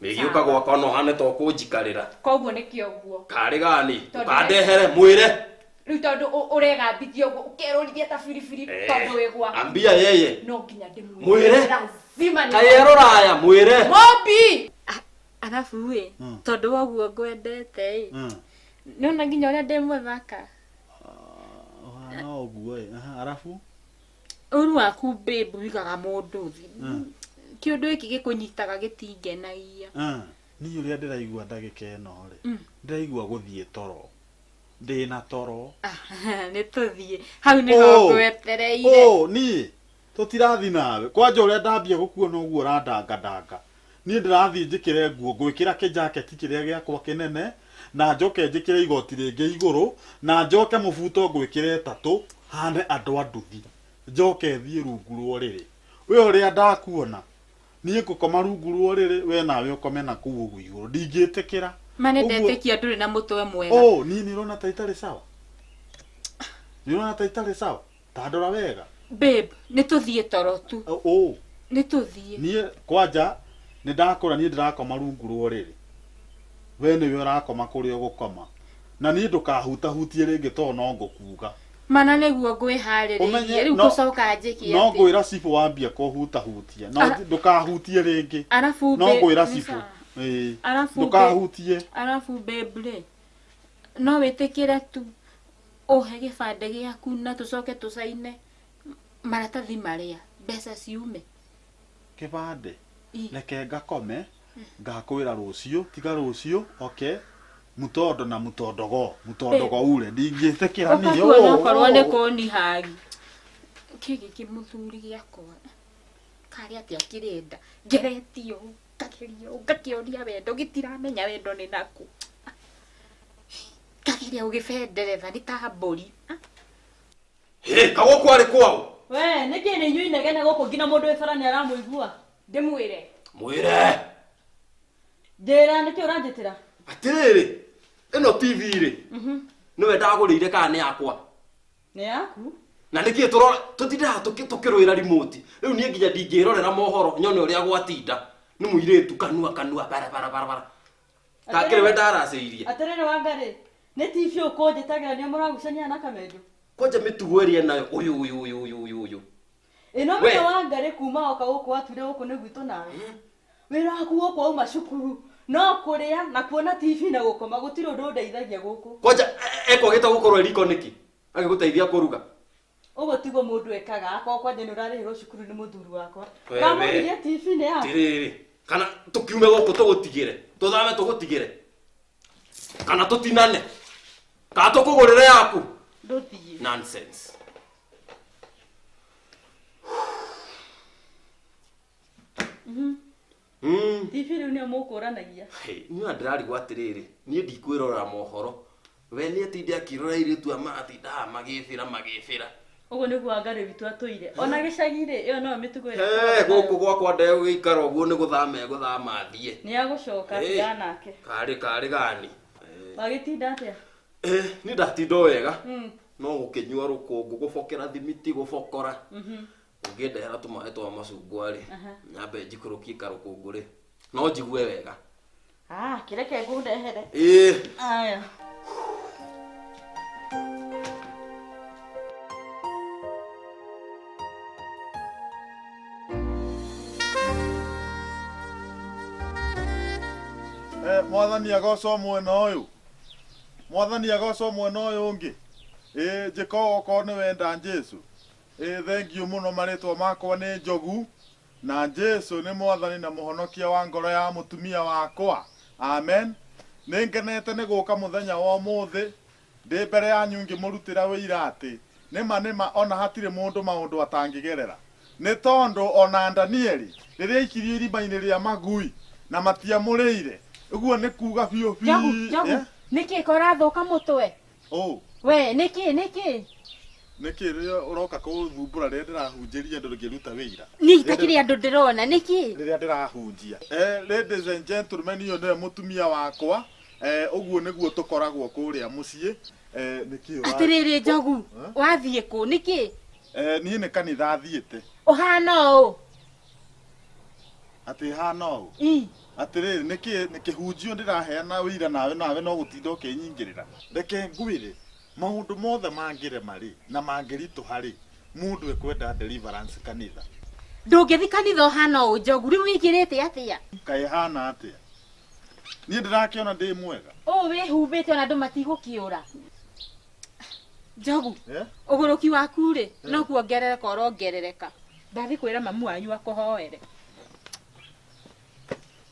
[SPEAKER 3] Migi ukagwa kono hane to kunjikarira.
[SPEAKER 5] koguo nikio guo
[SPEAKER 3] Kari gani? Ukandehere mwire.
[SPEAKER 5] riu tondu uregambithia uguo ukerurithia ta biribiri tondu wigwa
[SPEAKER 3] Ambia yeye.
[SPEAKER 5] no nginya ndimwire
[SPEAKER 3] Mwire.
[SPEAKER 5] lazima ni
[SPEAKER 3] Kayero raya mwire.
[SPEAKER 5] Mobi
[SPEAKER 2] Arabu we tondu woguo ngwendete nona nginya uria ndimũthaka
[SPEAKER 1] no oguo arafu
[SPEAKER 2] uru waku babe wigaga mundu thi kiundu iki gikunyitaga gitingenagia
[SPEAKER 1] ni uria ndiraigua ndagika ino ri ndiraigua guthie toro ndina toro
[SPEAKER 2] nĩ tũthiĩ hau nĩho ngwetereire
[SPEAKER 1] ni tutirathi nawe kwanja uria ndambia gukuona uguo randanga ni ndirathi njikire nguo ngwikira kijaketi kiria giakwa kinene na njoke njikire igoti ringi iguru na njoke mubuto ngwikire tatu hane andu anduthi njoke thie rungu rwo riri we uria ndakuona ni ngukoma rungu rwo riri we nawe ukome na kuu uguo iguru ndingitikira
[SPEAKER 2] mane ndetekia nduri na mutwe mwega
[SPEAKER 1] ni nirona ta itari sawa nirona ta itari sawa tandora wega
[SPEAKER 2] babe nĩ tũthiĩ toro tu nĩ tũthiĩ
[SPEAKER 1] nie kwanja ni ndakora ni ndirakoma rungu rwo riri we niwe urakoma kuria gukoma na ni ndukahutahutie ringi to no ngukuga
[SPEAKER 2] mana nĩguo ngwĩharĩrĩirie rĩu gũcoka njĩkie
[SPEAKER 1] no ngwĩra cibu wambia kũhutahutia no ndukahutie ringi
[SPEAKER 2] arabu
[SPEAKER 1] no ngwĩra cibu ndukahutie
[SPEAKER 2] arabu babe no wĩtĩkĩre tu uhe gĩbandĩ gĩaku na tũcoke tũcaine maratathi marĩa mbeca ciume
[SPEAKER 1] kĩbandĩ reke ngakome ngakwĩra rũciũ tiga rũciũ okay mutondo na mutondogo ure ndingĩtĩkĩra niĩ
[SPEAKER 2] ũkakuona okorwo nĩ kũnihagi kĩgĩ kĩmũthuri gĩakwa karĩ atĩa kĩrenda ngeretio ngakĩonia wendo gĩtiramenya wendo nĩ naku kageria ũgĩbenderetha nĩ ta mbũri
[SPEAKER 3] kagũkũ arĩ kwao
[SPEAKER 4] we nĩkĩ nĩ inyuĩ inegene gũkũ nginya mũndũ wĩ bara nĩ aramũigua
[SPEAKER 5] ndimwire
[SPEAKER 3] mwire
[SPEAKER 4] njĩra nĩkĩ ũranjĩtĩra
[SPEAKER 3] atirĩrĩ ĩno TV rĩ nĩwe ndagũrĩire kana nĩ yakwa
[SPEAKER 4] nĩ yaku
[SPEAKER 3] na nĩkĩ tũrora tũtindaga tũkĩrũĩra remote rĩu niĩ nginya ndingĩrorera mohoro nyone ũrĩa gwatinda nĩ mũirĩtu kanua bara kakĩrĩ we ndaracĩirie
[SPEAKER 4] atĩrĩrĩ Wangarĩ nĩ TV ũkũnjĩtagĩra nĩ mũragucania na Kamendo
[SPEAKER 3] kwanja mĩtugo ĩrĩa nayo ũyũ
[SPEAKER 4] ĩno mĩno Wangarĩ kuma oka gũkũ watũire gũkũ nĩ gwitũ nawe wĩra waku gũkũ wauma cukuru no kũrĩa na kuona TV na gũkoma gũtirĩ ũndũ ũndeithagia gũkũ
[SPEAKER 3] kwanja ekogĩte gũkorwo riko nĩkĩ agĩgũteithia kũruga
[SPEAKER 4] ũguo tiguo mũndũ ekaga akorwo kwanja nĩ ũrarĩhĩrwo cukuru nĩ mũthuri wakwa kamũgirie TV nĩ yaku
[SPEAKER 3] tirĩrĩ kana tũkiume gũkũ tũgũtigĩre tũthame tũgũtigĩre kana tũtinane kana tũkũgũrĩre yaku
[SPEAKER 4] ndũthiĩ
[SPEAKER 3] nonsense
[SPEAKER 4] TV rĩu nĩ mũkũranagia
[SPEAKER 3] niĩ ndĩrarigwo atĩrĩrĩ niĩ ndikwĩrorera mohoro we nĩ atinde akĩrora airĩtu a matindaga magĩbĩra
[SPEAKER 4] ũguo nĩguo Wangarĩ witũ atũire ona gĩcagi-rĩ ĩyo no mĩtugo
[SPEAKER 3] gũkũ gwakwa ndegũgĩikara ũguo nĩ gũthama thiĩ
[SPEAKER 4] nĩ agũcoka tiga nake
[SPEAKER 3] karĩ gani
[SPEAKER 4] wagĩtinda atĩa
[SPEAKER 3] niĩ ndatinda wega no gũkĩnyua rũkũngũ gũbokera thimiti gũbokora ũngĩndehera tũmaĩ twa macungwa-rĩ nyambe njikũrũkie karũkũngũ-rĩ no njigue wega
[SPEAKER 4] kĩreke ngũndehere aya
[SPEAKER 1] mwathani agocwo mwena ũyũ mwathani agocwo mwena ũyũ ũngĩ njiko ko ni wenda Jesu thank you muno maritwa makwa ni Njogu na Jesu ni mwathani na muhonokia wa ngoro ya mutumia wakwa amen ningenete ni guka muthenya wa muthi ndi mbere yanyu ngimurutira wira ati nima ona hatire mundu maundu atangigerera ni tondu ona Danieli riria ikirio iriba-ini ria magui na matiamurire uguo ni kuga biu
[SPEAKER 2] Njogu niki korathuka mutwe we niki
[SPEAKER 1] riria uroka kuthumbura riria ndirahunjiria andu ngiruta wira
[SPEAKER 2] ni takiri andu ndirona niki
[SPEAKER 1] riria ndirahunjia ladies and gentlemen iyo ni mutumia wakwa uguo niguo tukoragwo kuria mucii niki
[SPEAKER 2] atiriri Njogu wathie ku niki
[SPEAKER 1] nie ni kanitha thiete
[SPEAKER 2] uhana u
[SPEAKER 1] ati hana u atiriri niki hunjio ndiraheana wira nawe no gutinda ukinyingirira reke ngwire maundu mothe mangire mari na mangiritu hari mundu ekwenda deliverance kanitha
[SPEAKER 2] ndungithi kanitha uhana u Njogu riu wikirite atia
[SPEAKER 1] kai hana atia nie ndirakiona ndi mwega
[SPEAKER 2] wihumbite ona andu matigukiura Njogu uguruki waku ri no kuongerereka urongerereka ndathi kwira mamu wanyu akuhoere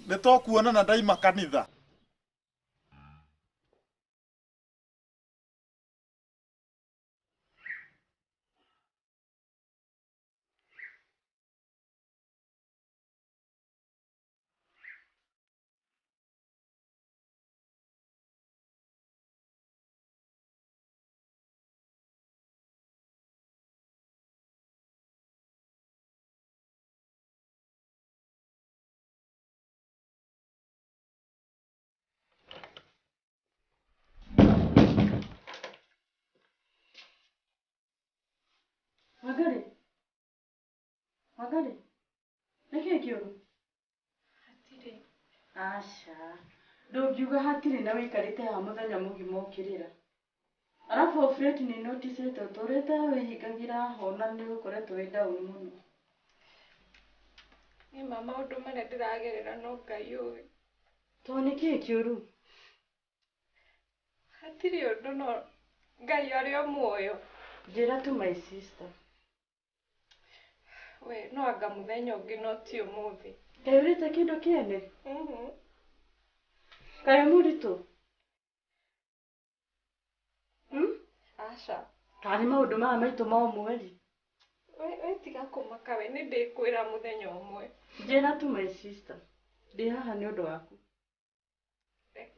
[SPEAKER 1] nitokuonana ndaima kanitha
[SPEAKER 4] Magari niki kiuru
[SPEAKER 5] Hatire.
[SPEAKER 4] Asha ndungiuga hatire na wikarite ha muthenya mugima ukirira arafu Fred ni notice to toreta wihingagira hona ni ukoretwo wi down muno
[SPEAKER 5] Ni mama undu maria ndiragerera no Ngai uwi
[SPEAKER 4] to niki kiuru
[SPEAKER 5] hatire undu no Ngai ari o muoyo
[SPEAKER 4] njira tu my sister
[SPEAKER 5] we no anga muthenya ungi no ti umuthi
[SPEAKER 4] Kaurite kindu kiene kayo muritu
[SPEAKER 5] Asha
[SPEAKER 4] kari maundu maya maitu ma mweri
[SPEAKER 5] we tiga kumaka we ni ndikwira muthenya umwe
[SPEAKER 4] njira tu my sister ndi haha ni undu waku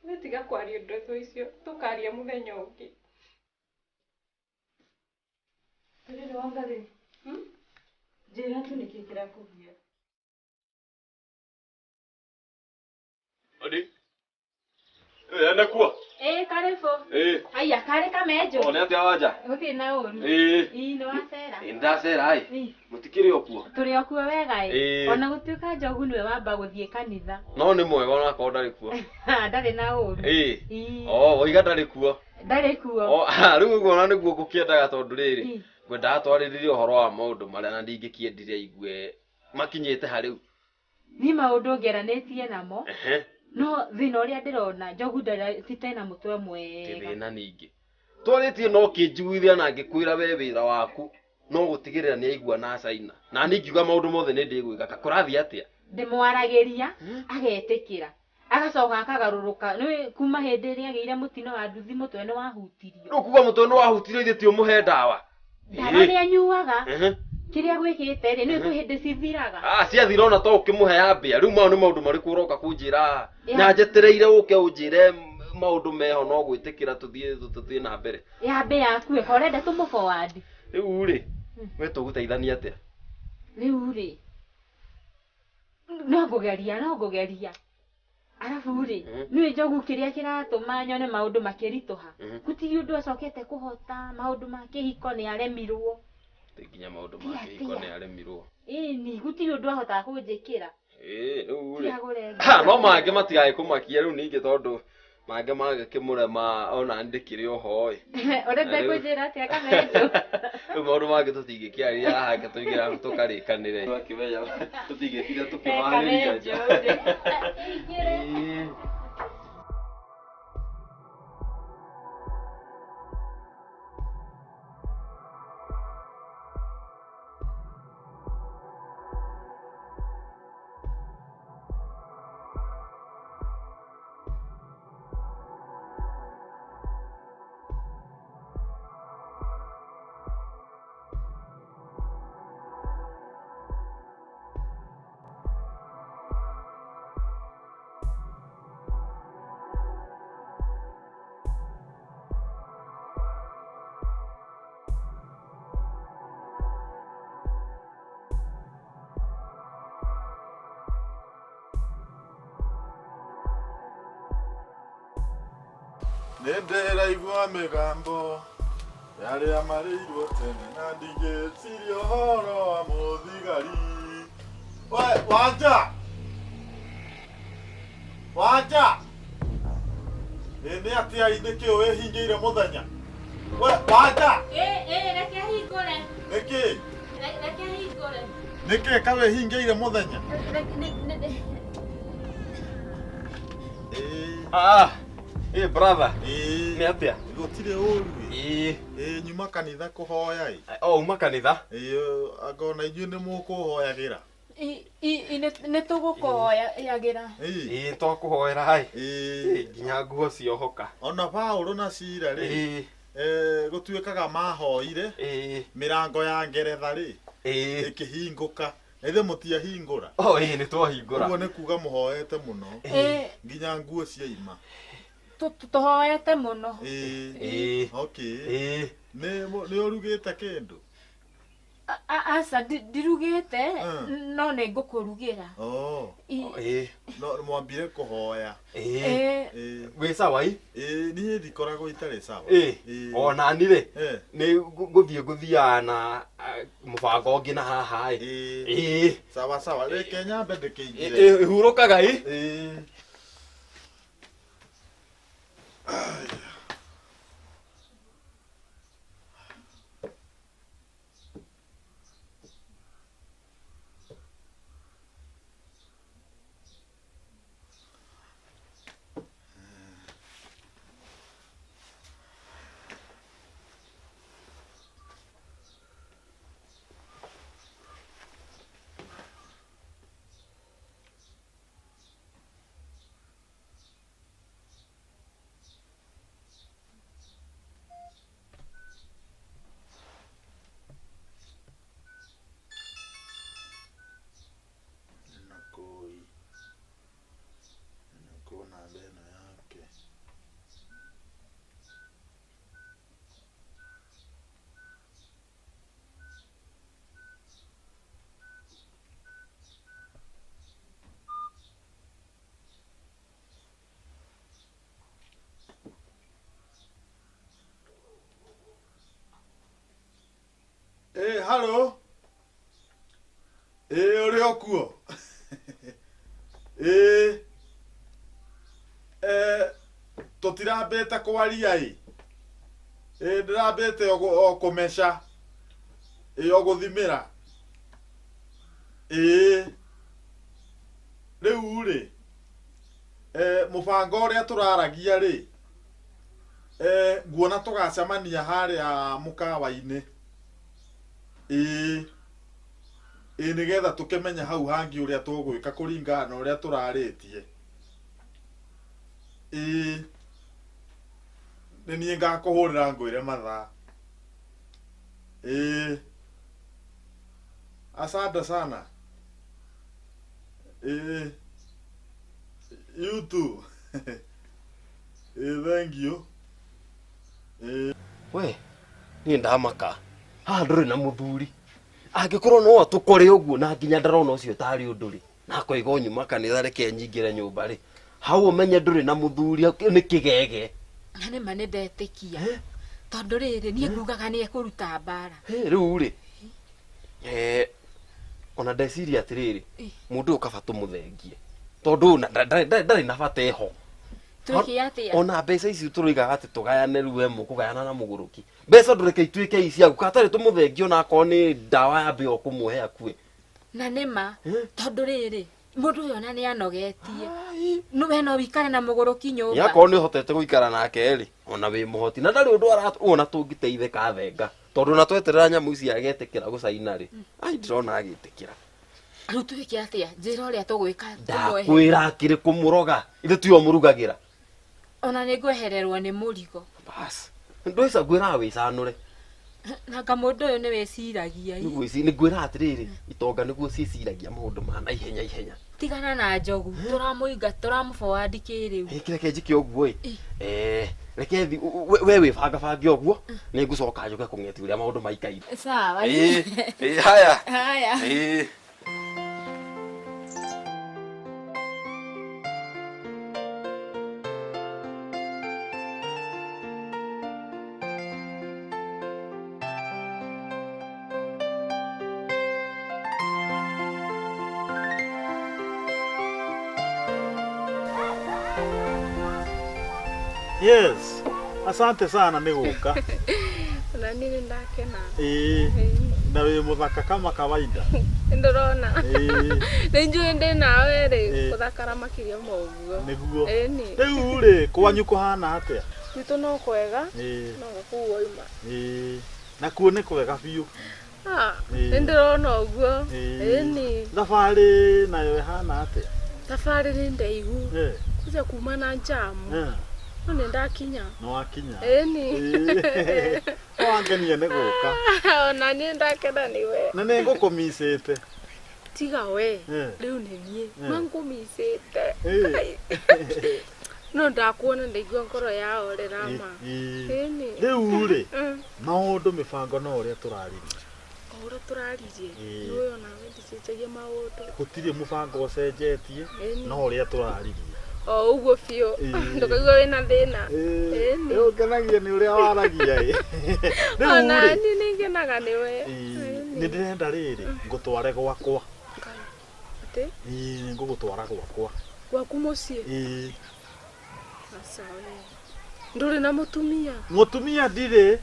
[SPEAKER 5] we tiga kwaria undu icio tukaria muthenya ungi
[SPEAKER 4] Tiri wangari njira tu niki kirakugia
[SPEAKER 3] Odi. Anakuwa.
[SPEAKER 2] karibu aya kare kamejo
[SPEAKER 3] One atia waja.
[SPEAKER 2] uthi na uru no acera
[SPEAKER 3] Ndacera ai. Mutikiri okuo.
[SPEAKER 2] turi okuo wega ona gutuika Njogu niwe wamba guthie kanitha
[SPEAKER 3] No ni mwega ona ko ndari kuo.
[SPEAKER 2] ndari na uru
[SPEAKER 3] oiga ndari kuo.
[SPEAKER 2] ndari kuo
[SPEAKER 3] Riu uguo ona niguo ngukiendaga tondu riri. Ngwenda atwariririe uhoro wa maundu maria na ndingikiendire igue makinyite hariu.
[SPEAKER 2] Ni maundu ngeranitie namo. No thina uria ndirona Njogu titena mutwe mwega.
[SPEAKER 3] Thina ningi. Twaritie no kinjiguithia na ngikwira we wira waku no gutigirira ni aigua na China. Na ningiuga maundu mothe ni ndigwika kakurathi atia.
[SPEAKER 2] Ndimwaragiria agetikira. Agacoka akagaruruka ni kuma hindi ria ageire mutino wa nduthi mutwe ni wahutirio.
[SPEAKER 3] Riu kuga mutwe ni wahutirio ithio umuhe ndawa.
[SPEAKER 2] Ndawa ni anyuaga. Kiria gwikite ri ni tu hindi cithiraga.
[SPEAKER 3] Ciathira ona to ukimuhe ya mbia. Riu mau ni maundu mariku uroka kunjira. Na njetereire uke unjire maundu meho no gwitikira tuthie na mbere.
[SPEAKER 2] Ya mbia yaku ikorenda tumu forward.
[SPEAKER 3] Riu ri we tuguteithania atia.
[SPEAKER 2] Riu ri no ngugeria. Arafu ri ni Njogu kiria kiratuma nyone maundu makirituha. Gutiri undu acokete kuhota maundu makihiko ni aremirwo.
[SPEAKER 3] Tikinya maundu makihiko ni aremirwo.
[SPEAKER 2] Ni gutiri undu ahota kunjikira.
[SPEAKER 3] Riu ri. No mange matigae kumakia riu ningi tondu mange magikimurema ona ndikire oho
[SPEAKER 2] Orete kunjira atia kamejo.
[SPEAKER 3] Maundu mange tutingikiaria haha tuigira tukarikanire. Wakimeya tutingitira tukimaharĩria.
[SPEAKER 1] Nĩndĩraigua mĩgambo yarĩa marĩirwo tene na ndigĩciria ũhoro wa mũthigari. Wanja! Wanja! Nĩ atĩa nĩkĩ wĩhingĩire mũthenya? Wanja!
[SPEAKER 2] Reke hingũre.
[SPEAKER 1] Nĩkĩ?
[SPEAKER 2] Reke hingũre.
[SPEAKER 1] Nĩkĩ kawĩhingĩire mũthenya?
[SPEAKER 3] Brother.
[SPEAKER 1] Nĩ
[SPEAKER 3] atĩa?
[SPEAKER 1] Gũtirĩ ũru. Nyuma kanitha kũhoya ĩ.
[SPEAKER 3] Uma kanitha?
[SPEAKER 1] Ngona inyuĩ nĩ mũkũhoyagĩra.
[SPEAKER 5] Nĩ tũgũkũhoyagĩra.
[SPEAKER 3] Twakũhoera hai. Nginya nguo ciohoka.
[SPEAKER 1] Ona Paulo na Sila rĩ. Gũtuĩkaga mahoire. Mĩrango ya Ngeretha rĩ. Ĩkĩhingũka. Ithe mũtiahingũra.
[SPEAKER 3] Nĩ twahingũra.
[SPEAKER 1] Ũguo nĩ kuga mũhoete mũno. Nginya nguo ciaima.
[SPEAKER 5] Tũhoete mũno.
[SPEAKER 1] Okay. Nĩ ũrugĩte kĩndũ?
[SPEAKER 5] Aca ndirugĩte no nĩ ngũkũrugĩra.
[SPEAKER 1] No mwambire kũhoya.
[SPEAKER 3] Wĩ sawa ĩ?
[SPEAKER 1] Niĩ ndikoragwo itarĩ sawa.
[SPEAKER 3] Ona ni rĩ nĩ ngũthiaga na mũbango ũngĩ na haha ĩ.
[SPEAKER 1] Sawa sawa. Reke nyambe ndĩkĩingĩre.
[SPEAKER 3] Hurũkaga ĩ?
[SPEAKER 1] Halo. Ũrĩ o kuo? Tũtirambĩte kwaria ĩ. Ndĩrambĩte o kũmeca. O gũthimĩra. Rĩu rĩ. Mũbango ũrĩa tũraragia rĩ. Nguona tũgacemania harĩa mũkawa-inĩ. Nĩgetha tũkĩmenya hau hangi ũrĩa tũgwĩka kũringana na ũrĩa tũrarĩtie. Nĩ niĩ ngakũhũrĩra ngwĩre mathaa. Asante sana. You too. Thank you.
[SPEAKER 3] We, niĩ ndamaka. Haha ndũrĩ na mũthuri. Angĩkorwo no atũkore ũguo na nginya ndarona ũcio tarĩ ũndũ rĩ. Na koiga nyuma kanitha reke nyingĩre nyũmba rĩ. Hau ũmenye ndũrĩ na mũthuri nĩ kĩgege.
[SPEAKER 5] Na nĩ ma nĩ ndetĩkia. Tondũ rĩrĩ niĩ ngugaga nĩ ekũruta mbara.
[SPEAKER 3] Rĩu rĩ. Ona ndeciria atĩrĩrĩ. Mũndũ ũyũ kaba tũmũthengie. Tondũ ndarĩ na bata eho.
[SPEAKER 5] Twĩke atĩa?
[SPEAKER 3] Ona mbeca ici tũroigaga atĩ tũgayane rĩu kũgayana na mũgũrũki. Mbeca ndũreke ituĩke ici ciaku. Katarĩ tũmũthengio na akorwo nĩ ndawa ya mbĩa kũmũhe akue.
[SPEAKER 5] Na nĩ ma tondũ rĩrĩ mũndũ ũyũ ona nĩ anogetie. Nĩwe no wikare na mũgũrũki nyũmba.
[SPEAKER 3] Yakorwo nĩ ũhotete gũikara nake rĩ, ona wĩ mũhoti. Na ndarĩ ũndũ aratuona tũngĩteithĩka thenga. Tondũ na tweterera nyamũ ici agetĩkĩra gũcaina rĩ. Ndĩrona agĩtĩkĩra.
[SPEAKER 5] Rĩu twĩke atĩa? Njĩra ũrĩa tũgwĩka
[SPEAKER 3] tũmwehe. Ndakwĩra akĩrĩ kũmũroga. Ithe tiyo mũrugagĩra.
[SPEAKER 5] Ona nĩ ngwehererwo nĩ mũrigo.
[SPEAKER 3] Bas. Ndũica ngwĩra wĩcanũre.
[SPEAKER 5] Nanga mũndũ ũyũ nĩ wĩciragia.
[SPEAKER 3] Nĩ ngwĩra atĩrĩrĩ, itonga nĩguo ciĩciragia maũndũ ma na ihenya.
[SPEAKER 5] Tigana na njogu. Tũramũinga, tũramũforward kĩrĩu.
[SPEAKER 3] Reke njike ũguo ĩ. Reke thi we wĩbangabange ũguo. Nĩ ngũcoka njoke kũng'eti ũrĩa maũndũ maikaire.
[SPEAKER 5] Sawa.
[SPEAKER 3] Haya.
[SPEAKER 5] Haya.
[SPEAKER 1] Yes. Asante sana nĩ gũka.
[SPEAKER 7] Na nini ndakena.
[SPEAKER 1] Na wĩ mũthaka kama kawaida.
[SPEAKER 7] Ndorona. Nĩnjũĩ ndĩ nawe rĩ gũthakara makĩria moguo.
[SPEAKER 1] Nĩguo. Rĩu rĩ kwanyu kũhana atĩa?
[SPEAKER 7] Gwitũ no kwega. No gũkũ woima.
[SPEAKER 1] Na kuo nĩ kwega biũ.
[SPEAKER 7] Nĩndĩrona ũguo. Ĩni.
[SPEAKER 1] Thabarĩ nayo ĩhana atĩa?
[SPEAKER 7] Thabarĩ nĩ ndaihu. Kuja kuma na njamu. No nĩndakinya.
[SPEAKER 1] No wakinya.
[SPEAKER 7] Ĩni.
[SPEAKER 1] Wangenia nĩ gũka.
[SPEAKER 7] Ona niĩ ndakena nĩwe.
[SPEAKER 1] Na nĩ ngũkũmicĩte.
[SPEAKER 7] Tiga we. Rĩu nĩ niĩ. Mangũmicĩte. No ndakuona ndaigua ngoro yaorera ma. Ĩni.
[SPEAKER 1] Rĩu rĩ maũndũ mĩbango no ũrĩa tũraririe.
[SPEAKER 7] Ũrĩa tũraririe. Nĩwe ona wendicĩcagia maũndũ.
[SPEAKER 1] Gũtirĩ mũbango ũcenjetie no ũrĩa tũraririe.
[SPEAKER 7] Ũguo biũ. Ndũkaigua wĩna thĩna.
[SPEAKER 1] Rĩu ngenagia nĩ ũrĩa waragia ĩ.
[SPEAKER 7] Ona niĩ nĩngenaga nĩwe.
[SPEAKER 1] Nĩ ndĩrenda rĩrĩ ngũtware gwakwa.
[SPEAKER 7] Atĩ?
[SPEAKER 1] Ngũgũtwara gwakwa.
[SPEAKER 7] Gwaku mũciĩ? Ndũrĩ na mũtumia?
[SPEAKER 1] Mũtumia ndirĩ.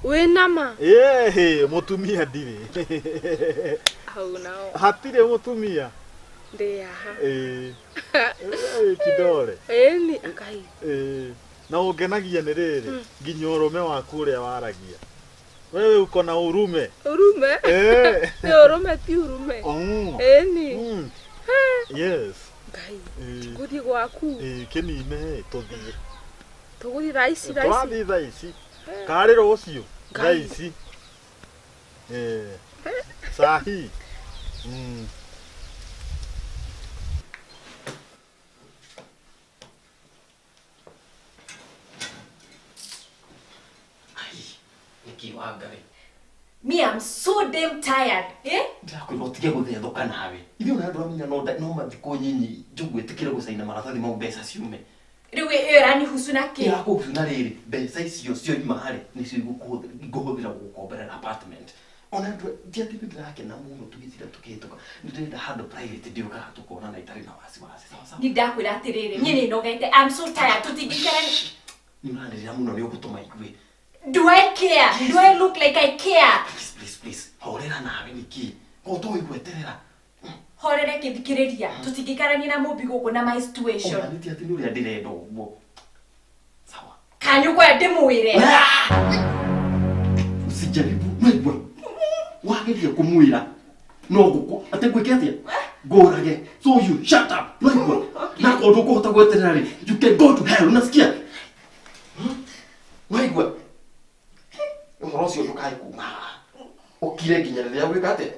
[SPEAKER 7] Wĩna ma?
[SPEAKER 1] Mũtumia ndirĩ.
[SPEAKER 7] Hau nao.
[SPEAKER 1] Hatirĩ mũtumia.
[SPEAKER 7] Ndĩ haha.
[SPEAKER 1] Kidore.
[SPEAKER 7] Ĩni akai.
[SPEAKER 1] Na ũngenagia nĩ rĩrĩ nginya ũrũme waku ũrĩa waragia. Wewe uko na urume.
[SPEAKER 7] Urume? Nĩ urume ti urume. Ĩni.
[SPEAKER 1] Yes.
[SPEAKER 7] Ngai. Tũgũthiĩ gwaku.
[SPEAKER 1] Kĩnine tũthiĩ.
[SPEAKER 7] Tũgũthiĩ thaa ici.
[SPEAKER 1] Tũrathiĩ thaa ici. Karĩ rũciũ. Thaa ici. Sahi.
[SPEAKER 5] Me, I'm so damn tired.
[SPEAKER 3] Ndakwĩra ũtige gũthethũka nawe. Ithuĩ ona andũ amenya no mathikũ nyinyi njũgũ ĩtĩkĩre gũcaina maratathi mau mbeca ciume.
[SPEAKER 5] Rĩu ĩyo ĩranihusu na kĩ?
[SPEAKER 3] Ĩrakũhusu na rĩrĩ mbeca icio cioima-rĩ nĩcio ngũhũthĩra gũkomberera apartment. Ona ti atĩ nĩndĩrakena mũno tũgĩthira tũkĩhĩtũka. Nĩndĩrenda handũ private ndĩũkaga tũkona na itarĩ na wasiwasi. Sawa sawa.
[SPEAKER 5] Nĩndakwĩra atĩrĩrĩ niĩ nĩnogete. I'm so tired. Tũtingĩikara.
[SPEAKER 3] Nĩũranĩrĩra mũno nĩũgũtũma igue.
[SPEAKER 5] Do I care? Do I look like I care?
[SPEAKER 3] Please. Horera nawe nĩkĩ? Ũtũĩ gweterera.
[SPEAKER 5] Horere kĩthikĩrĩria. Tũtingĩikarania na mũmbi gũkũ na my situation.
[SPEAKER 3] Ona nĩ ti atĩ nĩ ũrĩa ndĩrenda ũguo. Sawa.
[SPEAKER 5] Kanyu kwa ndĩmwĩre.
[SPEAKER 3] Usijaribu. Naigua. Wageria kũmwĩra. No gũkũ. Atĩ gwĩke atĩa? Ngũrage. So you shut up. Naigua. Na kũndũ kũhota gweterera rĩ. You can go to hell. Unasikia? Naigua. Ũhoro ũcio ndũkae kuma. Ũkire nginya rĩrĩa gwĩka atĩa?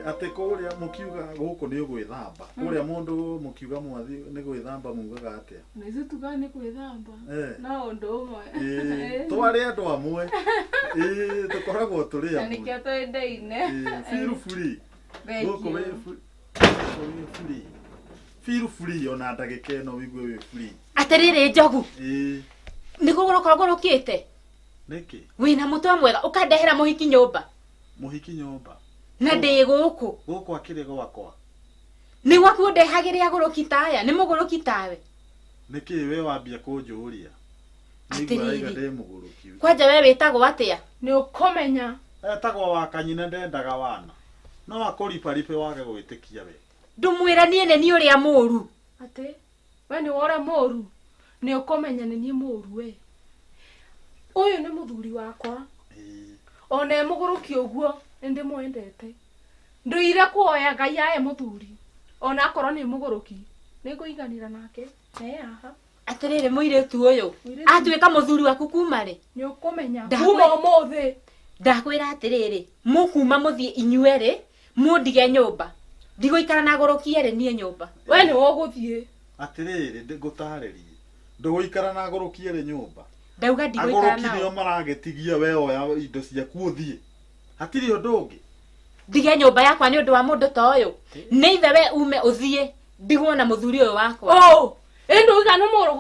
[SPEAKER 1] Atĩ kũrĩa mũkiuga gũkũ nĩ ũgwĩthamba. Kũrĩa mũndũ mũkiuga mwathi nĩ gwĩthamba mugaga atĩa?
[SPEAKER 7] Na ithuĩ tugaga nĩ gwĩthamba. No ũndũ ũmwe.
[SPEAKER 1] Twarĩ andũ amwe. Tũkoragwo tũrĩ amwe.
[SPEAKER 7] Na nĩkĩo twendeine.
[SPEAKER 1] Feel free. Gũkũ wĩ free. Feel free ona ndagĩka ĩno wĩigue wĩ free.
[SPEAKER 2] Atĩrĩrĩ Njogu. Nĩ kũgũrũka ngũrũkĩte.
[SPEAKER 1] Nĩkĩ?
[SPEAKER 2] Wĩna mũtwe mwega ũkandehera mũhiki nyũmba.
[SPEAKER 1] Mũhiki nyũmba.
[SPEAKER 2] Na ndĩ gũkũ.
[SPEAKER 1] Gũkũ akĩrĩ gwakwa.
[SPEAKER 2] Nĩ gwaku ndehagĩrĩa gũrũki taya, nĩ mũgũrũki tawe.
[SPEAKER 1] Nĩkĩ we wambia kũnjũria?
[SPEAKER 2] Atĩrĩrĩ. Kwanja we wĩtagwo atĩa?
[SPEAKER 7] Nĩ ũkũmenya.
[SPEAKER 1] Etagwo wa kanyina ndendaga wana. No akũriparipe wage gwĩtĩkia we.
[SPEAKER 2] Ndũmwĩra niĩ nĩ niĩ ũrĩa mũũru.
[SPEAKER 7] Atĩ we nĩ wore mũũru. Nĩ ũkũmenya nĩ niĩ mũũru we. Ũyũ nĩ mũthuri wakwa. Ona mũgũrũki ũguo nĩndĩmwendete. Ndũire kuoya Ngai ae mũthuri. Ona akorwo nĩ mũgũrũki nĩngũiganĩra nake. Haha.
[SPEAKER 2] Atĩrĩrĩ mũirĩtu ũyũ atuĩka mũthuri waku kuma rĩ?
[SPEAKER 7] Nĩ ũkũmenya kuma ũmũthĩ.
[SPEAKER 2] Ndakwĩra atĩrĩrĩ mũkuma mũthiĩ inyuerĩ mũndige nyũmba. Ndigũikara na gũrũki erĩ niĩ nyũmba.
[SPEAKER 7] We nĩ ũgũthiĩ.
[SPEAKER 1] Atĩrĩrĩ ngũtarĩrie. Ndũgũikara na gũrũki erĩ nyũmba.
[SPEAKER 2] Ndauga ndigũikara nao.
[SPEAKER 1] Agũrũki nĩo maragĩtigia we oya indo ciaku ũthiĩ. Hatirĩ ũndũ ũngĩ.
[SPEAKER 2] Ndige nyũmba yakwa nĩ ũndũ wa mũndũ ta ũyũ. Nĩ ithe we ume ũthiĩ ndigwo na mũthuri ũyũ wakwa.
[SPEAKER 7] Ndũiga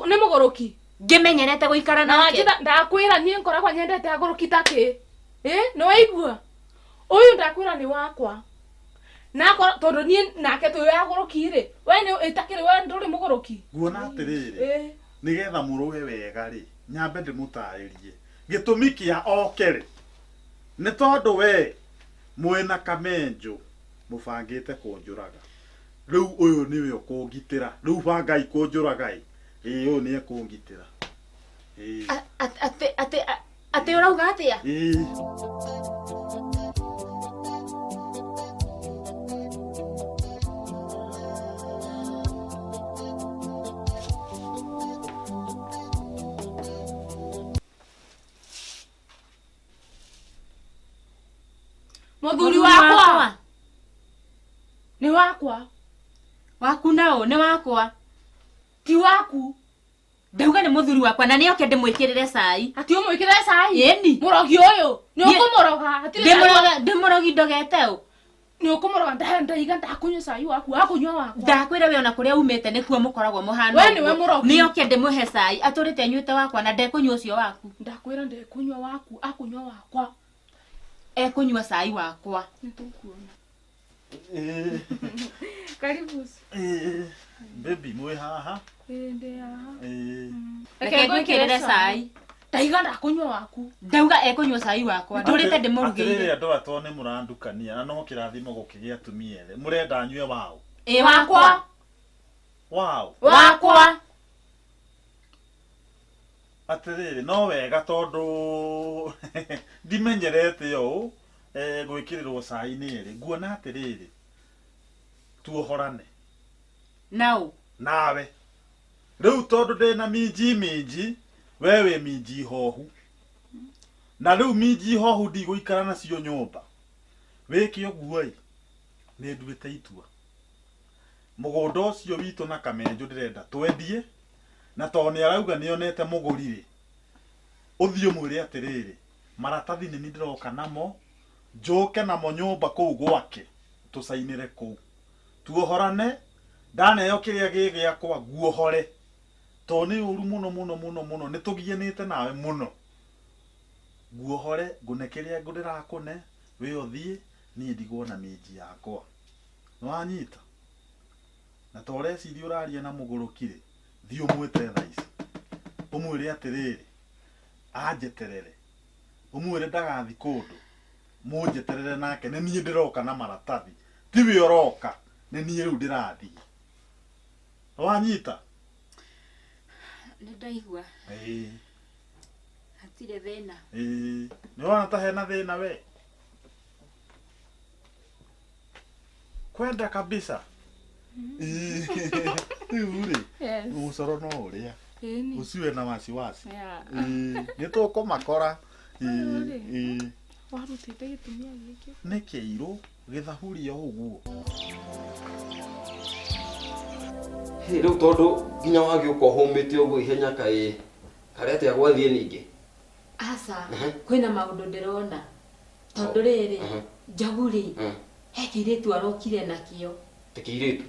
[SPEAKER 7] nĩ mũgũrũki.
[SPEAKER 2] Ngĩmenyerete gũikara nake.
[SPEAKER 7] Ndakwĩra niĩ ngoragwo nyendete agũrũki takĩ. nĩ waigua ũyũ ndakwĩra nĩ wakwa nakwa tondũ niĩ nake tũyũ agũrũki-rĩ we nĩ ĩtakĩrĩ we ndũrĩ mũgũrũki
[SPEAKER 1] nguona atĩrĩrĩ nĩgetha mũrũge wega rĩ nyambe ndĩmũtarĩrie gĩtũmi kĩa oke-rĩ nĩ tondũ we mwĩna kamenjo mũbangĩte kũnjũraga rĩu ũyũ nĩwe ũkũngitĩra rĩu bangai kũnjũraga ũyũ nĩ ekũngitĩra
[SPEAKER 6] atĩ ũrauga atĩa
[SPEAKER 7] mũthuri wakwa nĩ wakwa
[SPEAKER 2] waku nao nĩ wakwa
[SPEAKER 7] ti waku
[SPEAKER 2] ndauga nĩ mũthuri wakwa na nĩoke ndĩmwĩkĩrĩre cai
[SPEAKER 7] ati ũmwĩkĩre cai
[SPEAKER 2] ĩni
[SPEAKER 7] mũrogi ũyũ nĩ ũkũmũroga
[SPEAKER 2] ndĩmũrogi ndogete ũ
[SPEAKER 7] nĩ ũkũmũroga ndaiga ndakũnyua cai waku akũnyua wakwa
[SPEAKER 2] ndakwĩra we ona kũrĩa umĩte nĩkuo mũkoragwo mũhana
[SPEAKER 7] we nĩwe mũrogi
[SPEAKER 2] nĩoke ndĩmũhe cai atũrĩte anyuĩte wakwa na ndekũnyua ũcio waku
[SPEAKER 7] ndakwĩra ndekũnyua waku akũnyua wakwa
[SPEAKER 2] ekũnyua cai wakwa
[SPEAKER 7] nĩtũkuona karibu
[SPEAKER 1] baby mwĩ haha
[SPEAKER 7] ndĩ haha
[SPEAKER 2] reke ngwĩkĩrĩre cai
[SPEAKER 7] ndaiga ndakũnyua waku
[SPEAKER 2] ndauga ekũnyua cai wakwa ndũrĩte ndĩmũrugĩire
[SPEAKER 1] atĩrĩrĩ andũ atwa nĩ mũrandukania na no kĩrathimo gũkĩgĩa atumia erĩ mũrenda nyue wao
[SPEAKER 2] wakwa
[SPEAKER 1] atĩrĩrĩ no wega tondũ ndimenyerete ũũ gwĩkĩrĩrwo cai-inĩ erĩ nguona atĩrĩrĩ tuohorane nawe rĩu tondũ ndĩna minji we wĩ minji hohu na rĩu minji hohu ndigũikara nacio nyũmba wĩke ũguo-ĩ nĩ nduĩte itua mũgũnda ũcio witũ na kamenjo ndĩrenda twendie na tondũ nĩ arauga nĩonete mũgũri-rĩ ũthiĩ ũmwĩre atĩrĩrĩ maratathi nĩ ndĩroka namo njoke namo nyũmba kũu gwake tũcainĩre kũu tuohorane ndaneo kĩrĩa gĩgĩakwa guohore tondũ nĩ ũru mũno nĩ tũgianĩte nawe mũno guohore ngũne kĩrĩa ndĩrakũne we ũthiĩ niĩ ndigwo na minji yakwa nĩwanyita na to ũreciria ũraria na mũgũrũki-rĩ thiĩ ũmwĩte thaa ici ũmwĩre atĩrĩrĩ anjeterere ũmwĩre ndagathi kũndũ mũnjeterere nake nĩ niĩ ndĩroka na maratathi tiwe ũroka nĩ niĩ rĩu ndĩrathiĩ nĩwanyita
[SPEAKER 2] nĩndaigua hatirĩ thĩna
[SPEAKER 1] nĩwona ta hena thĩna we kwenda kabisa rĩu-rĩ mũcoro no ũrĩa usiwe na wasiwasi nĩ tũkũmakora
[SPEAKER 7] warutĩte gĩtumia gĩkĩ
[SPEAKER 1] nĩ kĩirũ gĩthahuria ũguo
[SPEAKER 3] rĩu tondũ nginya wagĩũka ũhũmĩte ũguo ihenya kaĩ karete agwathiĩ ningĩ
[SPEAKER 2] aca kwĩna maũndũ ndĩrona tondũ rĩrĩ njogu-rĩ he kĩirĩtu arokire nakĩo
[SPEAKER 3] kĩirĩtu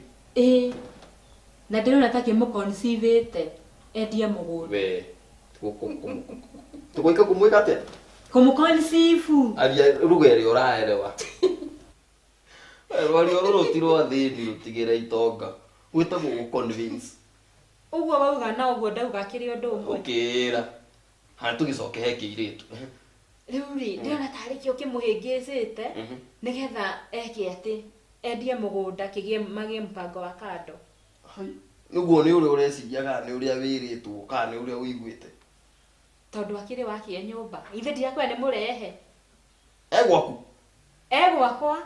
[SPEAKER 2] na ndĩrona ta kĩmũconcivĩte endie mũgũnda
[SPEAKER 3] we tũgũika kũmwĩka atĩa
[SPEAKER 2] kũmũconcivu
[SPEAKER 3] aria ruga ĩrĩa ũraerewa rwario rũrũ ti rwa thĩni rũtigĩre itonga gwĩtagwo gũconvince
[SPEAKER 2] ũguo wauga na ũguo ndauga kĩrĩ ũndũ ũmwe
[SPEAKER 3] ũkĩĩra hana tũgĩcoke he kĩirĩtu
[SPEAKER 2] rĩu-rĩ ndĩrona tarĩ kĩo kĩmũhĩngĩcĩte nĩgetha eke atĩ endie mũgũnda magĩe mpango wa kando
[SPEAKER 3] nĩguo nĩ ũrĩa ũreciriaga nĩ ũrĩa wĩrĩtwo kana nĩ ũrĩa ũiguĩte
[SPEAKER 2] tondũ akĩrĩ wakie nyũmba ithe ndiakwĩra nĩ mũrehe
[SPEAKER 3] egwaku
[SPEAKER 2] egwakwa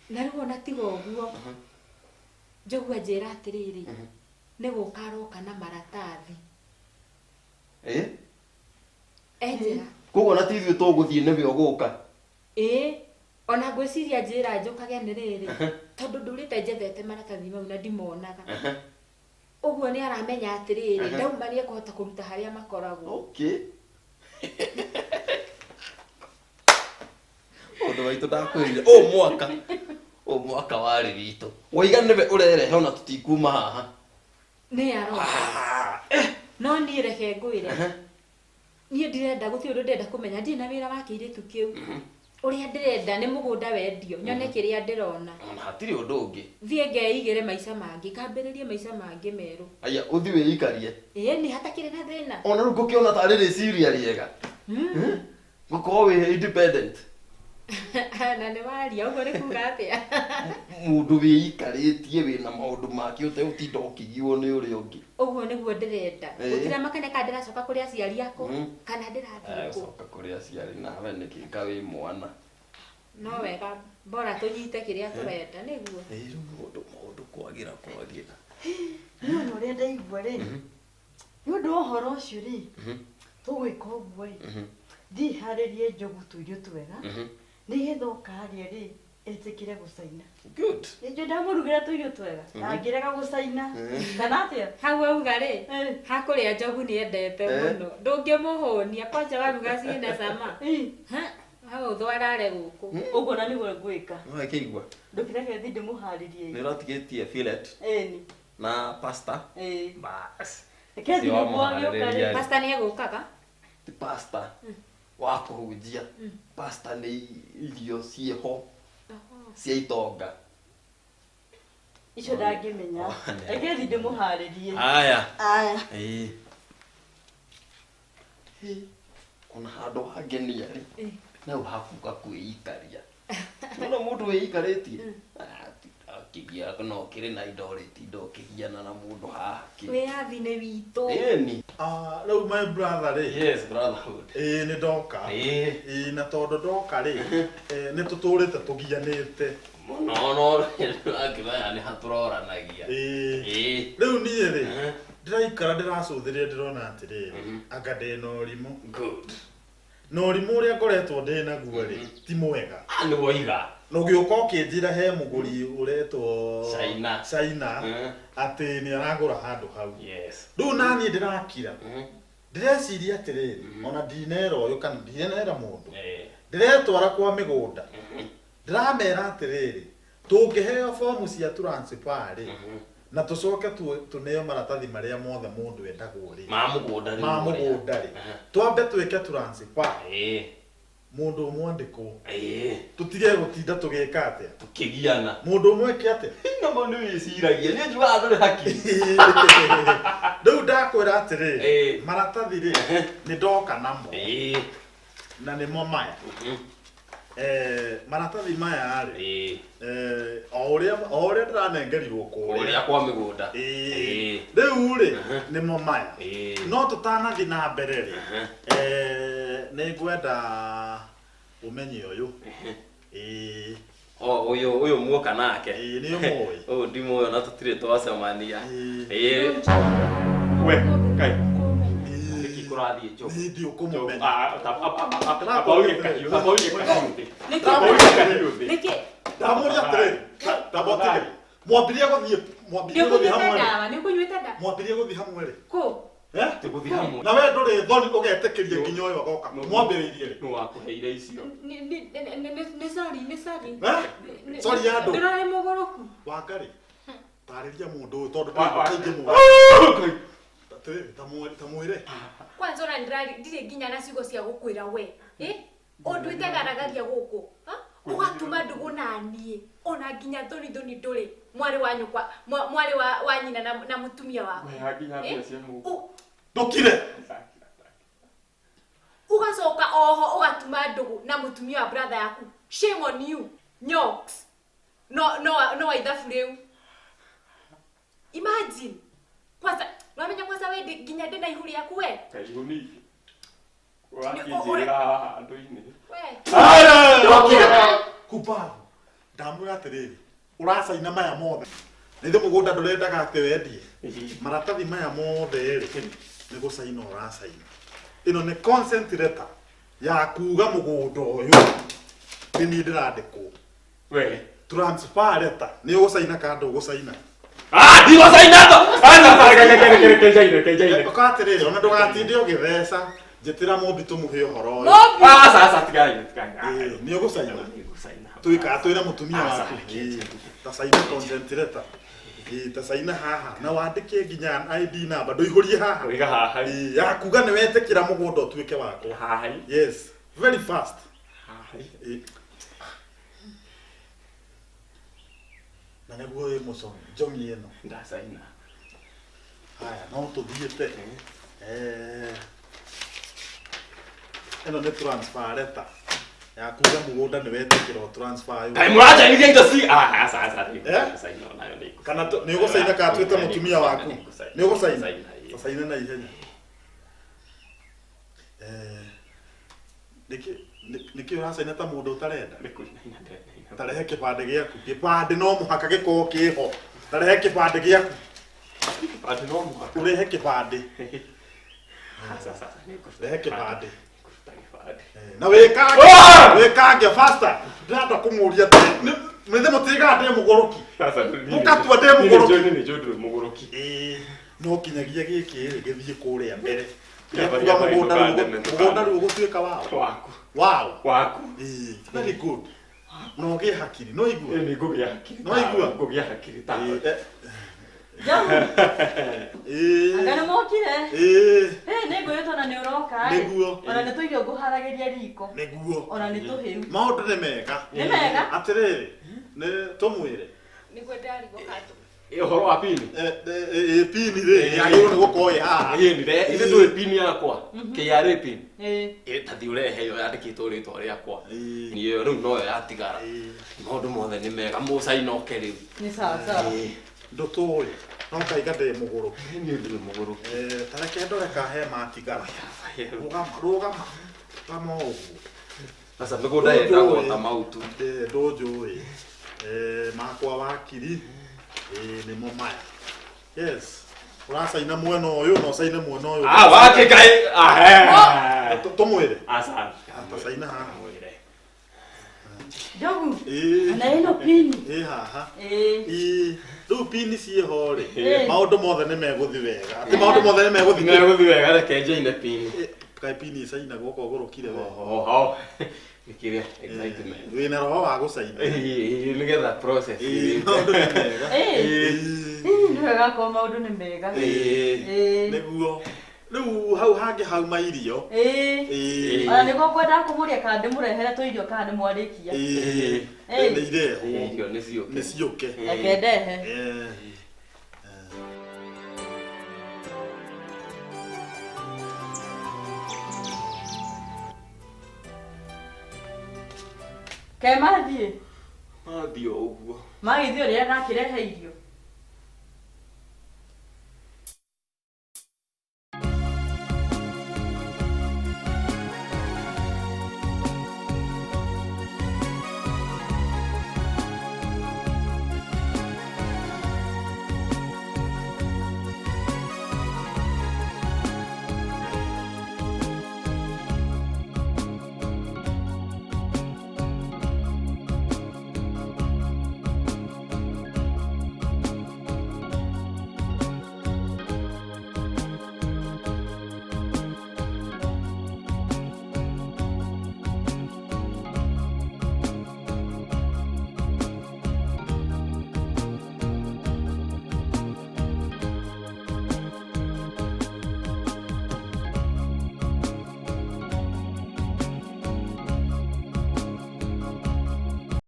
[SPEAKER 2] na rĩu ona tiga ũguo njogu anjĩra atĩrĩrĩ nĩ gũka aroka na maratathi enjĩra
[SPEAKER 3] koguo na ti ithuĩ tũgũthiĩ nĩwe ũgũka
[SPEAKER 2] ona ngwĩciria njĩra njũkage nĩ rĩrĩ tondũ ndũrĩte njethete maratathi mau na ndimonaga ũguo nĩ aramenya atĩrĩrĩ ndauma nĩ ekũhota kũruta harĩa makoragwo
[SPEAKER 3] ũndũ waitũ ndakwĩrire o mwaka warĩ witũ waiga nĩwe ũrerehe ona tũtikuma haha
[SPEAKER 2] nĩ aroka no niĩ reke ngwĩre niĩ ndirenda gũtirĩ ũndũ ndĩrenda kũmenya, ndirĩ na wĩra wa kĩirĩtu kĩu. Ũrĩa ndĩrenda nĩ mũgũnda wendio, nyone kĩrĩa ndĩrona.
[SPEAKER 3] Ona hatirĩ ũndũ ũngĩ.
[SPEAKER 2] Thiĩ ngeigĩre maica mangĩ, kambĩrĩrie maica mangĩ merũ.
[SPEAKER 3] Aya ũthi wĩikarie.
[SPEAKER 2] Nĩ hatakĩrĩ na thĩna.
[SPEAKER 3] Ona rĩu ngũkĩona tarĩ rĩciria rĩega. Gũkorwo wĩ independent.
[SPEAKER 2] Na nĩ waria ũguo nĩ kuuga atĩa?
[SPEAKER 3] Mũndũ wĩikarĩtie wĩna maũndũ make ũtegũtinda ũkĩgiwo nĩ ũrĩa ũngĩ.
[SPEAKER 2] Ũguo nĩguo ndĩrenda. Gũtiramaka kana ndĩracoka kũrĩ aciari akwa kana ndĩrathiĩ kũ.
[SPEAKER 3] Coka kũrĩ aciari nawe nĩkĩka wĩ mwana.
[SPEAKER 2] No wega bora tũnyite kĩrĩa tũrenda nĩguo.
[SPEAKER 3] Rĩu maũndũ kwagĩra.
[SPEAKER 4] Nĩ ũndũ ũrĩa ndaigua rĩ, nĩ ũndũ wa ũhoro ũcio rĩ, tũgwĩka ũguo rĩ, ndiharĩrie njogu tũirio twega, nĩgetha ũkarĩa rĩ, ĩtĩkĩre gũcaina.
[SPEAKER 3] Good.
[SPEAKER 4] Nĩnjũ ndamũrugĩra tũirio twega, na ngĩrega gũcaina. Kana atĩa?
[SPEAKER 2] Hau auga rĩ, hakũrĩa njogu nĩ endete mũno. Ndũngĩmũhũnia kwanja waruga ciĩna cama. Hau thwarare gũkũ.
[SPEAKER 4] Ũguo na nĩguo ngwĩka.
[SPEAKER 3] No ĩkĩigua.
[SPEAKER 4] Ndũkĩreke thiĩ ndĩmũharĩrie.
[SPEAKER 3] Nĩ ũratigĩtie fillet.
[SPEAKER 4] Ĩni.
[SPEAKER 3] Na pasta.
[SPEAKER 4] Bas. Reke thiĩ mũgũagĩũka.
[SPEAKER 2] Pasta nĩ egũkaga?
[SPEAKER 3] Ti pasta. Wa kũhunjia. Pasta nĩ irio ciĩho cia itonga.
[SPEAKER 4] Icio ndangĩmenya. Reke thiĩ ndĩmũharĩrie.
[SPEAKER 3] Aya.
[SPEAKER 4] Aya.
[SPEAKER 3] Ona handũ hangenia rĩ, no hakuga kwĩikaria. Nona mũndũ wĩikarĩtie akĩgia no kĩrĩ na indo rĩtinda ũkĩhiana na mũndũ haha kĩ.
[SPEAKER 2] Wĩyathi nĩ witũ.
[SPEAKER 3] Ĩni.
[SPEAKER 1] Rĩu my brother rĩ.
[SPEAKER 3] Yes, brotherhood.
[SPEAKER 1] Nĩ ndoka. Na tondũ ndoka rĩ, nĩ tũtũrĩte tũgianĩte.
[SPEAKER 3] No akĩmenya nĩ hatũroranagia.
[SPEAKER 1] Rĩu niĩ rĩ, ndĩraikara ndĩracũthĩrĩria ndĩrona atĩrĩrĩ, anga ndĩna ũrimũ.
[SPEAKER 3] Good.
[SPEAKER 1] Na ũrimũ ũrĩa ngoretwo ndĩnaguo rĩ, ti mwega.
[SPEAKER 3] Nĩ woiga.
[SPEAKER 1] Na ũgĩũka ũkĩnjĩra he mũgũri ũretwo China atĩ nĩ aragũra handũ hau. Rĩu naniĩ ndĩrakira, ndĩreciria atĩrĩrĩ, ona ndinera ũyũ kana ndinera mũndũ, ndĩretwara kwa mĩgũnda, ndĩramera atĩrĩrĩ, tũngĩheo fomu cia transfer rĩ, na tũcoke tũneo maratathi marĩa mothe mũndũ endagwo rĩ, ma mũgũnda rĩ, twambe twĩke transfer, mũndũ ũmwe andĩkwo, tũtige gũtinda tũgĩka atĩa,
[SPEAKER 3] tũkĩgiana, mũndũ
[SPEAKER 1] ũmwe eke atĩa,
[SPEAKER 3] nama nĩ wĩciragia, nĩ njugaga ndũrĩ hakiri.
[SPEAKER 1] Rĩu ndakwĩra atĩrĩrĩ, maratathi rĩ, nĩ ndoka namo, na nĩmo maya. Maratathi maya rĩ, o ũrĩa ndĩranengerirwo
[SPEAKER 3] kũrĩa kwa mĩgũnda.
[SPEAKER 1] Rĩu rĩ, nĩmo maya. No tũtanathiĩ na mbere rĩ, nĩ ngwenda ũmenye ũyũ.
[SPEAKER 3] Ũyũ muoka nake.
[SPEAKER 1] Nĩ ũmũĩ.
[SPEAKER 3] Ũyũ ndimũĩ na tũtirĩ twacemania.
[SPEAKER 1] We, Ngai.
[SPEAKER 3] Kũrathiĩ njogu.
[SPEAKER 1] Nĩ ndĩ ũkũmũmenya. Ndamũria atĩrĩrĩ, ndamũtigĩrĩ. Mwambirie gũthiĩ hamwe rĩ.
[SPEAKER 2] Kũ?
[SPEAKER 3] Tũgũthiĩ hamwe.
[SPEAKER 1] Na we ndũrĩ thoni ũgetĩkĩria nginya ũyũ agoka. Mwambĩrĩirie rĩ.
[SPEAKER 3] Nũ wakũheire icio.
[SPEAKER 2] Nĩ sorry.
[SPEAKER 1] Sorry ya andũ.
[SPEAKER 2] Ndĩrarĩ mũgũrũku.
[SPEAKER 1] Wangari. Tarĩria mũndũ ũyũ tondũ kaingĩ mũgũrũku. Ta mwĩre.
[SPEAKER 5] Kwanza ona ndirĩ nginya na ciugo cia gũkwĩra we. Ũnduĩte garagaria gũkũ. Ũgatuma ndũgũ na niĩ. Ona nginya thoni ndũrĩ. Mwarĩ wa nyũkwa, mwarĩ wa nyina na mũtumia wako.
[SPEAKER 1] Ndũkire.
[SPEAKER 5] Ugacoka oho ũgatuma ndũgũ na mũtumia wa brother yaku. Shame on you. Nyoks. No ithabu rĩu. Imagine. Kwanza wamenya kwanza we nginya ndĩ na ihu rĩaku we.
[SPEAKER 3] Kaihu nini? Wakĩnjĩrĩra haha andũ-inĩ.
[SPEAKER 1] Kupavu. Ndamwĩra atĩrĩrĩ, ũracaina maya mothe. Nĩthĩ mũgũnda ndũrendaga atĩ wendie. Maratathi maya mothe rĩ, nĩ gũcaina ũracaina. Ĩno nĩ consent letter ya kuuga mũgũnda ũyũ nĩ niĩ ndĩrandĩkwo.
[SPEAKER 3] We.
[SPEAKER 1] Transfer letter nĩ ũgũcaina kana ndũgũcaina.
[SPEAKER 3] Ndigocaina to.
[SPEAKER 1] Ũkaatĩrĩrĩ, ona ndũgatinde ũgĩtheca. Njĩtĩra mũmbi tũmũhe ũhoro ũyũ.
[SPEAKER 3] Sasa tiganya.
[SPEAKER 1] Nĩ ũgũcaina. Twĩkaga twĩra mũtumia waku. Tacaina consent letter. ta saina haha na wandike nginya ID number ndoihurie haha
[SPEAKER 3] Wiga haha.
[SPEAKER 1] ya kuga ni wetekira mugunda utuike wako
[SPEAKER 3] Haha.
[SPEAKER 1] yes very fast
[SPEAKER 3] Haha.
[SPEAKER 1] na neguo emotion jongi eno
[SPEAKER 3] Ndasaina.
[SPEAKER 1] haya no tuthiete eno ni transfer letter ya kuga mugunda ni wetekira transfer
[SPEAKER 3] Kai muraja ni ndio si sasa saina nayo ni.
[SPEAKER 1] kana ni ugusaina ka twita mutumia waku ni ugusaina saina na ihenya niki urasaina ta mundu utarenda tarehe kibande giaku kibande no muhaka giko kiho tarehe kibande giaku
[SPEAKER 3] Ati no muhaka
[SPEAKER 1] urehe kibande
[SPEAKER 3] sasa
[SPEAKER 1] rehe kibande
[SPEAKER 3] kibande
[SPEAKER 1] na wekange faster ndata kumuria mwende mutiga ande mugoroki
[SPEAKER 3] sasa
[SPEAKER 1] mukatua ande mugoroki
[SPEAKER 3] ni jodo mugoroki
[SPEAKER 1] no kinyagia giki githie kuria mbere mugunda riu gutuika waku very good no ge hakiri no igua
[SPEAKER 3] ni gugia hakiri
[SPEAKER 1] no igua
[SPEAKER 3] gugia hakiri ta
[SPEAKER 4] Jamu. Agana mokire. Nego yeto na neuroka.
[SPEAKER 1] Neguo.
[SPEAKER 4] Ona nituirio nguharagiria riko.
[SPEAKER 1] Neguo.
[SPEAKER 4] Ona nituhiu.
[SPEAKER 1] Maundu ni mega.
[SPEAKER 4] Ni mega.
[SPEAKER 1] Atiriri. Ni tumwire.
[SPEAKER 5] Niguo ndarigo katu.
[SPEAKER 3] Uhoro wa pini
[SPEAKER 1] pini ri yagirwo ni gukoe haha
[SPEAKER 3] ni ire ndui pini yakwa KRA pin tathi urehe yo yandikitwo ritwa riakwa ni yo riu no yatigara maundu mothe ni mega mucaina oke riu
[SPEAKER 4] Ni sawa sawa.
[SPEAKER 1] Nduturi no kaiga ndi muguru
[SPEAKER 3] ni ndi muguru
[SPEAKER 1] tareke ndore kahe matigara rugama kama ugu
[SPEAKER 3] sasa migunda yetagwo ta mautu
[SPEAKER 1] ndunjui makwa wakiri ni mo maya yes urasaina mwena uyu no saina mwena uyu
[SPEAKER 3] wake kai
[SPEAKER 1] tumwire
[SPEAKER 3] asa
[SPEAKER 1] saina haha mwire
[SPEAKER 4] Jamu. Na ino pini.
[SPEAKER 1] Haha riu pini ciho ri maundu mothe ni meguthi wega ati maundu mothe ni meguthi
[SPEAKER 3] wega reke njaine pini
[SPEAKER 1] kai pini saina goko gurukire we
[SPEAKER 3] oho nikiria excitement
[SPEAKER 1] wina roho wa gucaina
[SPEAKER 3] nigetha process
[SPEAKER 1] maundu ni mega
[SPEAKER 4] Ni wega ko maundu ni mega.
[SPEAKER 1] Niguo riu hau hangi hau mairio
[SPEAKER 4] Ona niko kwenda kumuria kana ndimurehere tuirio kana ndimwarikia.
[SPEAKER 1] ni ireho
[SPEAKER 3] irio
[SPEAKER 1] ni ciuke
[SPEAKER 4] Ekendehe. Ke mathie
[SPEAKER 3] mathio uguo
[SPEAKER 4] magithio ria gakirehe irio